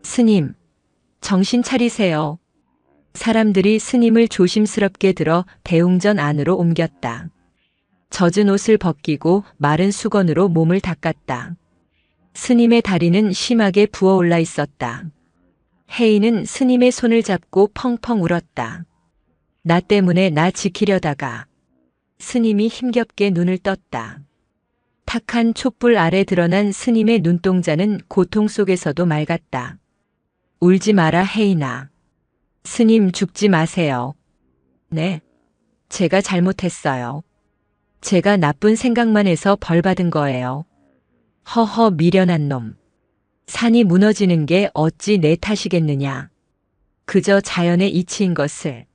스님, 정신 차리세요. 사람들이 스님을 조심스럽게 들어 대웅전 안으로 옮겼다. 젖은 옷을 벗기고 마른 수건으로 몸을 닦았다. 스님의 다리는 심하게 부어올라 있었다. 혜인은 스님의 손을 잡고 펑펑 울었다. 나 때문에 나 지키려다가. 스님이 힘겹게 눈을 떴다. 탁한 촛불 아래 드러난 스님의 눈동자는 고통 속에서도 맑았다. 울지 마라 혜인아. 스님 죽지 마세요. 네, 제가 잘못했어요. 제가 나쁜 생각만 해서 벌 받은 거예요. 허허 미련한 놈. 산이 무너지는 게 어찌 내 탓이겠느냐. 그저 자연의 이치인 것을.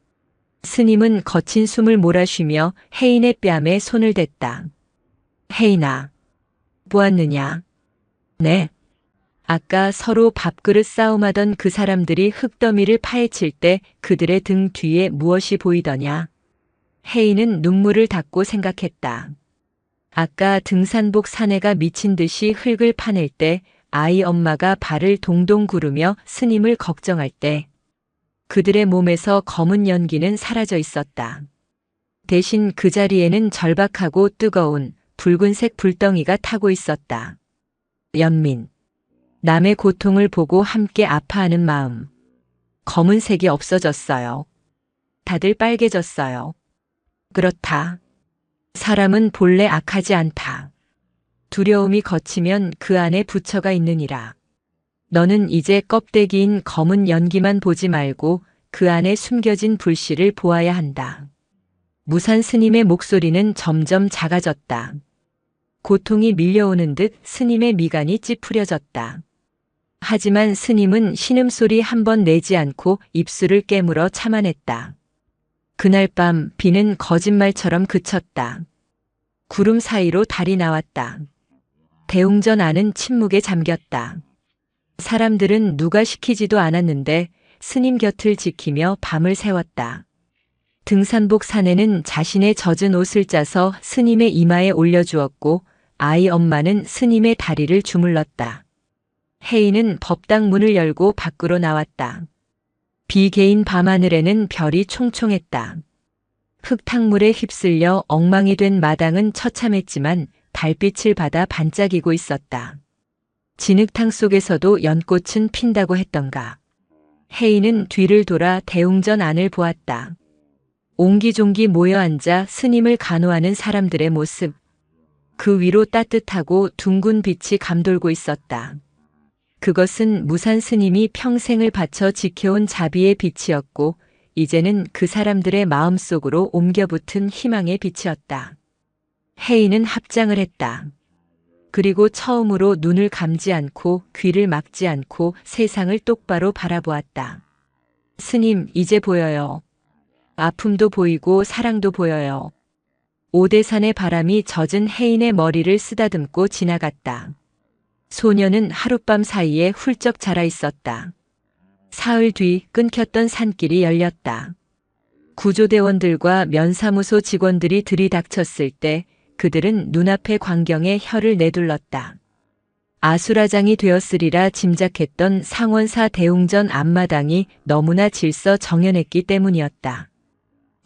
스님은 거친 숨을 몰아쉬며 혜인의 뺨에 손을 댔다. 혜인아, 보았느냐? 네. 아까 서로 밥그릇 싸움하던 그 사람들이 흙더미를 파헤칠 때 그들의 등 뒤에 무엇이 보이더냐? 혜인은 눈물을 닦고 생각했다. 아까 등산복 사내가 미친 듯이 흙을 파낼 때 아이 엄마가 발을 동동 구르며 스님을 걱정할 때 그들의 몸에서 검은 연기는 사라져 있었다. 대신 그 자리에는 절박하고 뜨거운 붉은색 불덩이가 타고 있었다. 연민. 남의 고통을 보고 함께 아파하는 마음. 검은색이 없어졌어요. 다들 빨개졌어요. 그렇다. 사람은 본래 악하지 않다. 두려움이 걷히면 그 안에 부처가 있느니라. 너는 이제 껍데기인 검은 연기만 보지 말고 그 안에 숨겨진 불씨를 보아야 한다. 무산 스님의 목소리는 점점 작아졌다. 고통이 밀려오는 듯 스님의 미간이 찌푸려졌다. 하지만 스님은 신음소리 한 번 내지 않고 입술을 깨물어 참아냈다. 그날 밤 비는 거짓말처럼 그쳤다. 구름 사이로 달이 나왔다. 대웅전 안은 침묵에 잠겼다. 사람들은 누가 시키지도 않았는데 스님 곁을 지키며 밤을 새웠다. 등산복 사내는 자신의 젖은 옷을 짜서 스님의 이마에 올려주었고 아이 엄마는 스님의 다리를 주물렀다. 혜인은 법당 문을 열고 밖으로 나왔다. 비개인 밤하늘에는 별이 총총했다. 흙탕물에 휩쓸려 엉망이 된 마당은 처참했지만 달빛을 받아 반짝이고 있었다. 진흙탕 속에서도 연꽃은 핀다고 했던가. 혜인은 뒤를 돌아 대웅전 안을 보았다. 옹기종기 모여 앉아 스님을 간호하는 사람들의 모습. 그 위로 따뜻하고 둥근 빛이 감돌고 있었다. 그것은 무산 스님이 평생을 바쳐 지켜온 자비의 빛이었고 이제는 그 사람들의 마음속으로 옮겨붙은 희망의 빛이었다. 혜인은 합장을 했다. 그리고 처음으로 눈을 감지 않고 귀를 막지 않고 세상을 똑바로 바라보았다. 스님, 이제 보여요. 아픔도 보이고 사랑도 보여요. 오대산의 바람이 젖은 혜인의 머리를 쓰다듬고 지나갔다. 소녀는 하룻밤 사이에 훌쩍 자라 있었다. 사흘 뒤 끊겼던 산길이 열렸다. 구조대원들과 면사무소 직원들이 들이닥쳤을 때 그들은 눈앞의 광경에 혀를 내둘렀다. 아수라장이 되었으리라 짐작했던 상원사 대웅전 앞마당이 너무나 질서정연했기 때문이었다.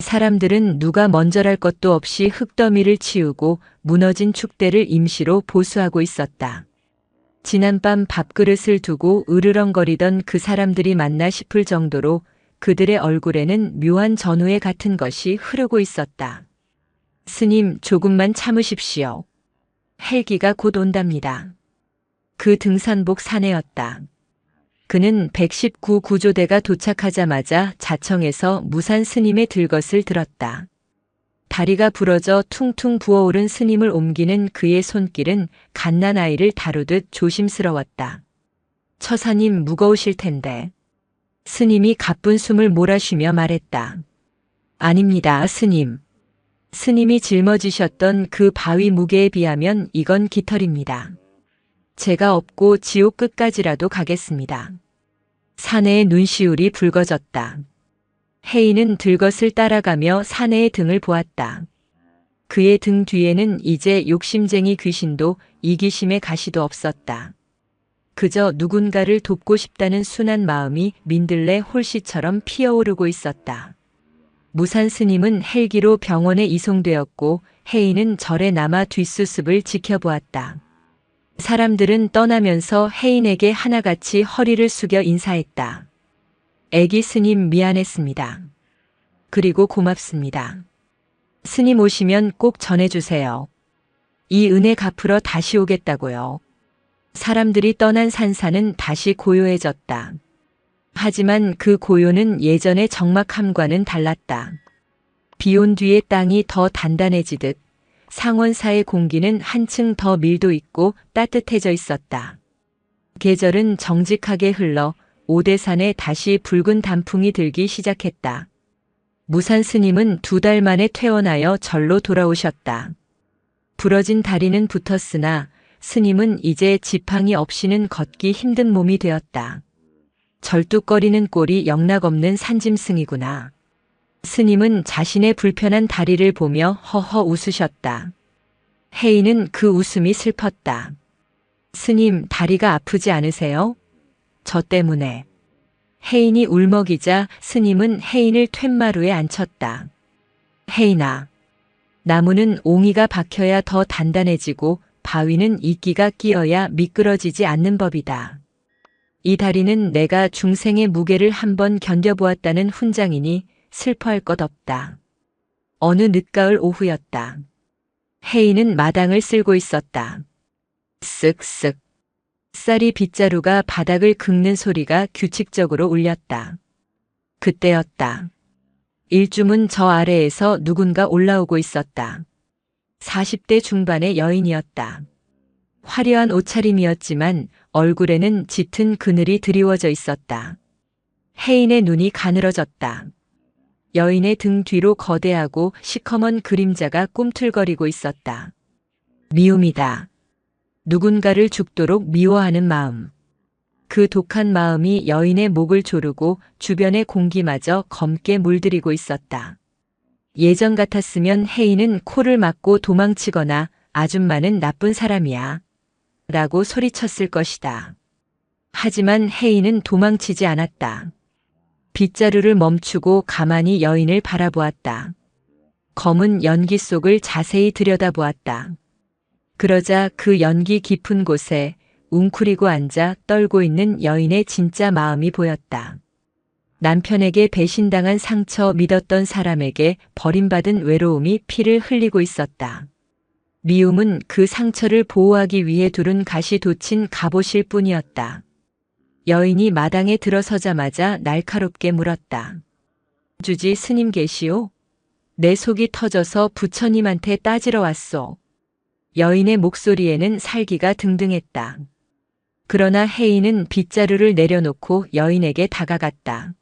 사람들은 누가 먼저랄 것도 없이 흙더미를 치우고 무너진 축대를 임시로 보수하고 있었다. 지난밤 밥그릇을 두고 으르렁거리던 그 사람들이 맞나 싶을 정도로 그들의 얼굴에는 묘한 전우애 같은 것이 흐르고 있었다. 스님, 조금만 참으십시오. 헬기가 곧 온답니다. 그 등산복 사내였다. 그는 119 구조대가 도착하자마자 자청에서 무산 스님의 들것을 들었다. 다리가 부러져 퉁퉁 부어오른 스님을 옮기는 그의 손길은 갓난아이를 다루듯 조심스러웠다. 처사님, 무거우실 텐데. 스님이 가쁜 숨을 몰아쉬며 말했다. 아닙니다, 스님. 스님이 짊어지셨던 그 바위 무게에 비하면 이건 깃털입니다. 제가 업고 지옥 끝까지라도 가겠습니다. 사내의 눈시울이 붉어졌다. 혜인은 들것을 따라가며 사내의 등을 보았다. 그의 등 뒤에는 이제 욕심쟁이 귀신도 이기심의 가시도 없었다. 그저 누군가를 돕고 싶다는 순한 마음이 민들레 홀씨처럼 피어오르고 있었다. 무산 스님은 헬기로 병원에 이송되었고 혜인은 절에 남아 뒷수습을 지켜보았다. 사람들은 떠나면서 혜인에게 하나같이 허리를 숙여 인사했다. 애기 스님, 미안했습니다. 그리고 고맙습니다. 스님 오시면 꼭 전해주세요. 이 은혜 갚으러 다시 오겠다고요. 사람들이 떠난 산사는 다시 고요해졌다. 하지만 그 고요는 예전의 적막함과는 달랐다. 비온 뒤에 땅이 더 단단해지듯 상원사의 공기는 한층 더 밀도 있고 따뜻해져 있었다. 계절은 정직하게 흘러 오대산에 다시 붉은 단풍이 들기 시작했다. 무산 스님은 2달 만에 퇴원하여 절로 돌아오셨다. 부러진 다리는 붙었으나 스님은 이제 지팡이 없이는 걷기 힘든 몸이 되었다. 절뚝거리는 꼴이 영락없는 산짐승이구나. 스님은 자신의 불편한 다리를 보며 허허 웃으셨다. 혜인은 그 웃음이 슬펐다. 스님, 다리가 아프지 않으세요? 저 때문에. 혜인이 울먹이자 스님은 혜인을 툇마루에 앉혔다. 혜인아, 나무는 옹이가 박혀야 더 단단해지고 바위는 이끼가 끼어야 미끄러지지 않는 법이다. 이 다리는 내가 중생의 무게를 한번 견뎌보았다는 훈장이니 슬퍼할 것 없다. 어느 늦가을 오후였다. 혜인은 마당을 쓸고 있었다. 쓱쓱. 쌀이 빗자루가 바닥을 긁는 소리가 규칙적으로 울렸다. 그때였다. 일주문 저 아래에서 누군가 올라오고 있었다. 40대 중반의 여인이었다. 화려한 옷차림이었지만 얼굴에는 짙은 그늘이 드리워져 있었다. 혜인의 눈이 가늘어졌다. 여인의 등 뒤로 거대하고 시커먼 그림자가 꿈틀거리고 있었다. 미움이다. 누군가를 죽도록 미워하는 마음. 그 독한 마음이 여인의 목을 조르고 주변의 공기마저 검게 물들이고 있었다. 예전 같았으면 혜인은 코를 막고 도망치거나 아줌마는 나쁜 사람이야 라고 소리쳤을 것이다. 하지만 혜인은 도망치지 않았다. 빗자루를 멈추고 가만히 여인을 바라보았다. 검은 연기 속을 자세히 들여다보았다. 그러자 그 연기 깊은 곳에 웅크리고 앉아 떨고 있는 여인의 진짜 마음이 보였다. 남편에게 배신당한 상처 믿었던 사람에게 버림받은 외로움이 피를 흘리고 있었다. 미움은 그 상처를 보호하기 위해 두른 가시 돋친 갑옷일 뿐이었다. 여인이 마당에 들어서자마자 날카롭게 물었다. 주지 스님 계시오? 내 속이 터져서 부처님한테 따지러 왔소. 여인의 목소리에는 살기가 등등했다. 그러나 혜인은 빗자루를 내려놓고 여인에게 다가갔다.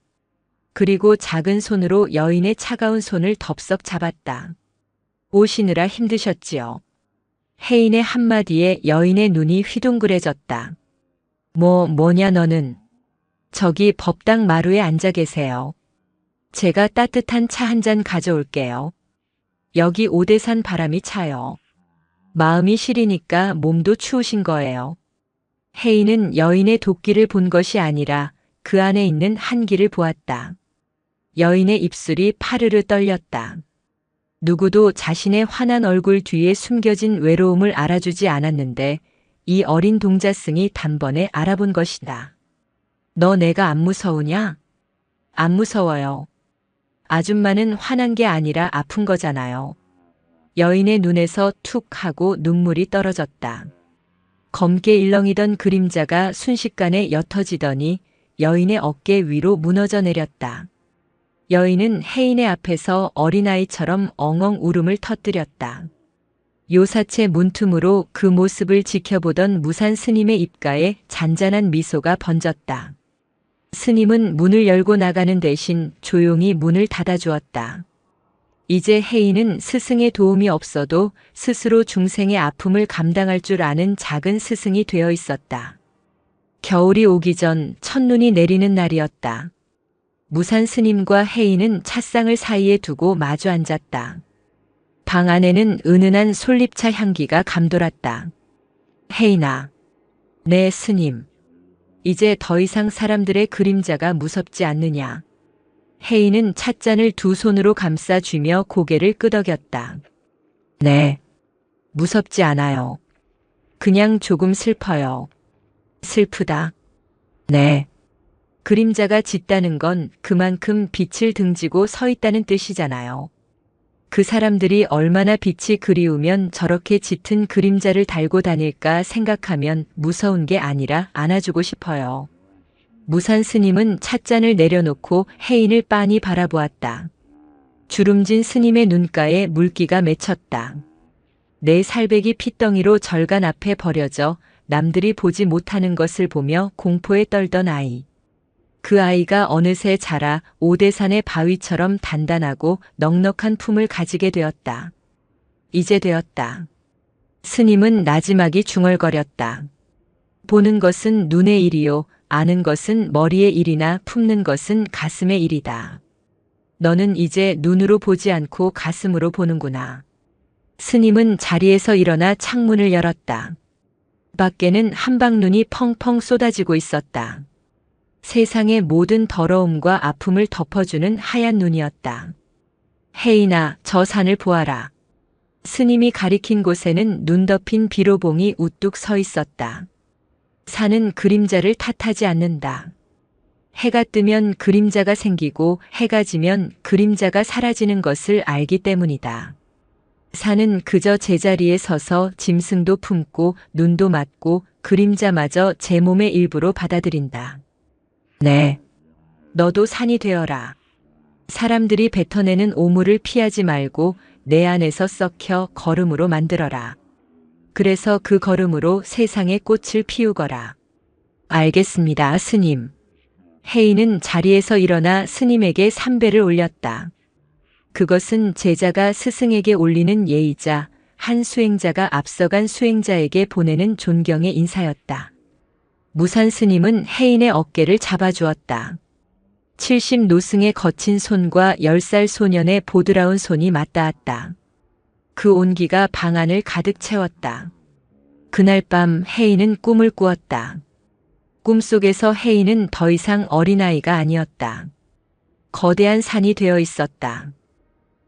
그리고 작은 손으로 여인의 차가운 손을 덥석 잡았다. 오시느라 힘드셨지요. 혜인의 한마디에 여인의 눈이 휘둥그레졌다. 뭐냐 너는. 저기 법당 마루에 앉아 계세요. 제가 따뜻한 차 한 잔 가져올게요. 여기 오대산 바람이 차요. 마음이 시리니까 몸도 추우신 거예요. 혜인은 여인의 도끼를 본 것이 아니라 그 안에 있는 한기를 보았다. 여인의 입술이 파르르 떨렸다. 누구도 자신의 환한 얼굴 뒤에 숨겨진 외로움을 알아주지 않았는데 이 어린 동자승이 단번에 알아본 것이다. 너 내가 안 무서우냐? 안 무서워요. 아줌마는 화난 게 아니라 아픈 거잖아요. 여인의 눈에서 툭 하고 눈물이 떨어졌다. 검게 일렁이던 그림자가 순식간에 옅어지더니 여인의 어깨 위로 무너져 내렸다. 여인은 혜인의 앞에서 어린아이처럼 엉엉 울음을 터뜨렸다. 요사체 문틈으로 그 모습을 지켜보던 무산 스님의 입가에 잔잔한 미소가 번졌다. 스님은 문을 열고 나가는 대신 조용히 문을 닫아주었다. 이제 혜인은 스승의 도움이 없어도 스스로 중생의 아픔을 감당할 줄 아는 작은 스승이 되어 있었다. 겨울이 오기 전 첫눈이 내리는 날이었다. 무산 스님과 혜인은 찻상을 사이에 두고 마주 앉았다. 방 안에는 은은한 솔잎차 향기가 감돌았다. 혜인아, 네 스님. 이제 더 이상 사람들의 그림자가 무섭지 않느냐. 혜인은 찻잔을 두 손으로 감싸 쥐며 고개를 끄덕였다. 네, 무섭지 않아요. 그냥 조금 슬퍼요. 슬프다. 네. 그림자가 짙다는 건 그만큼 빛을 등지고 서 있다는 뜻이잖아요. 그 사람들이 얼마나 빛이 그리우면 저렇게 짙은 그림자를 달고 다닐까 생각하면 무서운 게 아니라 안아주고 싶어요. 무산 스님은 찻잔을 내려놓고 혜인을 빤히 바라보았다. 주름진 스님의 눈가에 물기가 맺혔다. 내 살배기 핏덩이로 절간 앞에 버려져 남들이 보지 못하는 것을 보며 공포에 떨던 아이. 그 아이가 어느새 자라 오대산의 바위처럼 단단하고 넉넉한 품을 가지게 되었다. 이제 되었다. 스님은 나지막이 중얼거렸다. 보는 것은 눈의 일이요. 아는 것은 머리의 일이나 품는 것은 가슴의 일이다. 너는 이제 눈으로 보지 않고 가슴으로 보는구나. 스님은 자리에서 일어나 창문을 열었다. 밖에는 한방눈이 펑펑 쏟아지고 있었다. 세상의 모든 더러움과 아픔을 덮어주는 하얀 눈이었다. 혜인아, 저 산을 보아라. 스님이 가리킨 곳에는 눈 덮인 비로봉이 우뚝 서 있었다. 산은 그림자를 탓하지 않는다. 해가 뜨면 그림자가 생기고 해가 지면 그림자가 사라지는 것을 알기 때문이다. 산은 그저 제자리에 서서 짐승도 품고 눈도 맞고 그림자마저 제 몸의 일부로 받아들인다. 네. 너도 산이 되어라. 사람들이 뱉어내는 오물을 피하지 말고 내 안에서 썩혀 거름으로 만들어라. 그래서 그 거름으로 세상에 꽃을 피우거라. 알겠습니다, 스님. 혜인은 자리에서 일어나 스님에게 삼배를 올렸다. 그것은 제자가 스승에게 올리는 예의자, 한 수행자가 앞서간 수행자에게 보내는 존경의 인사였다. 무산 스님은 혜인의 어깨를 잡아주었다. 70 노승의 거친 손과 10살 소년의 보드라운 손이 맞닿았다. 그 온기가 방 안을 가득 채웠다. 그날 밤 혜인은 꿈을 꾸었다. 꿈속에서 혜인은 더 이상 어린아이가 아니었다. 거대한 산이 되어 있었다.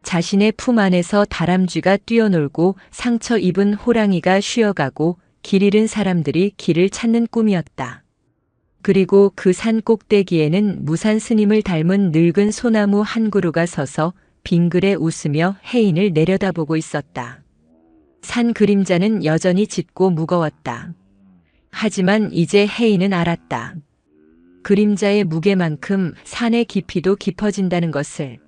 자신의 품 안에서 다람쥐가 뛰어놀고 상처 입은 호랑이가 쉬어가고 길 잃은 사람들이 길을 찾는 꿈이었다. 그리고 그 산 꼭대기에는 무산 스님을 닮은 늙은 소나무 한 그루가 서서 빙그레 웃으며 혜인을 내려다보고 있었다. 산 그림자는 여전히 짙고 무거웠다. 하지만 이제 혜인은 알았다. 그림자의 무게만큼 산의 깊이도 깊어진다는 것을.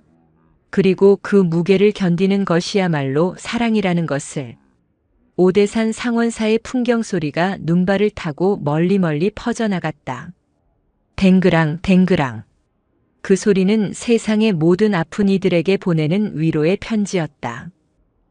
그리고 그 무게를 견디는 것이야말로 사랑이라는 것을. 오대산 상원사의 풍경 소리가 눈발을 타고 멀리 퍼져나갔다. 댕그랑 댕그랑. 그 소리는 세상의 모든 아픈 이들에게 보내는 위로의 편지였다.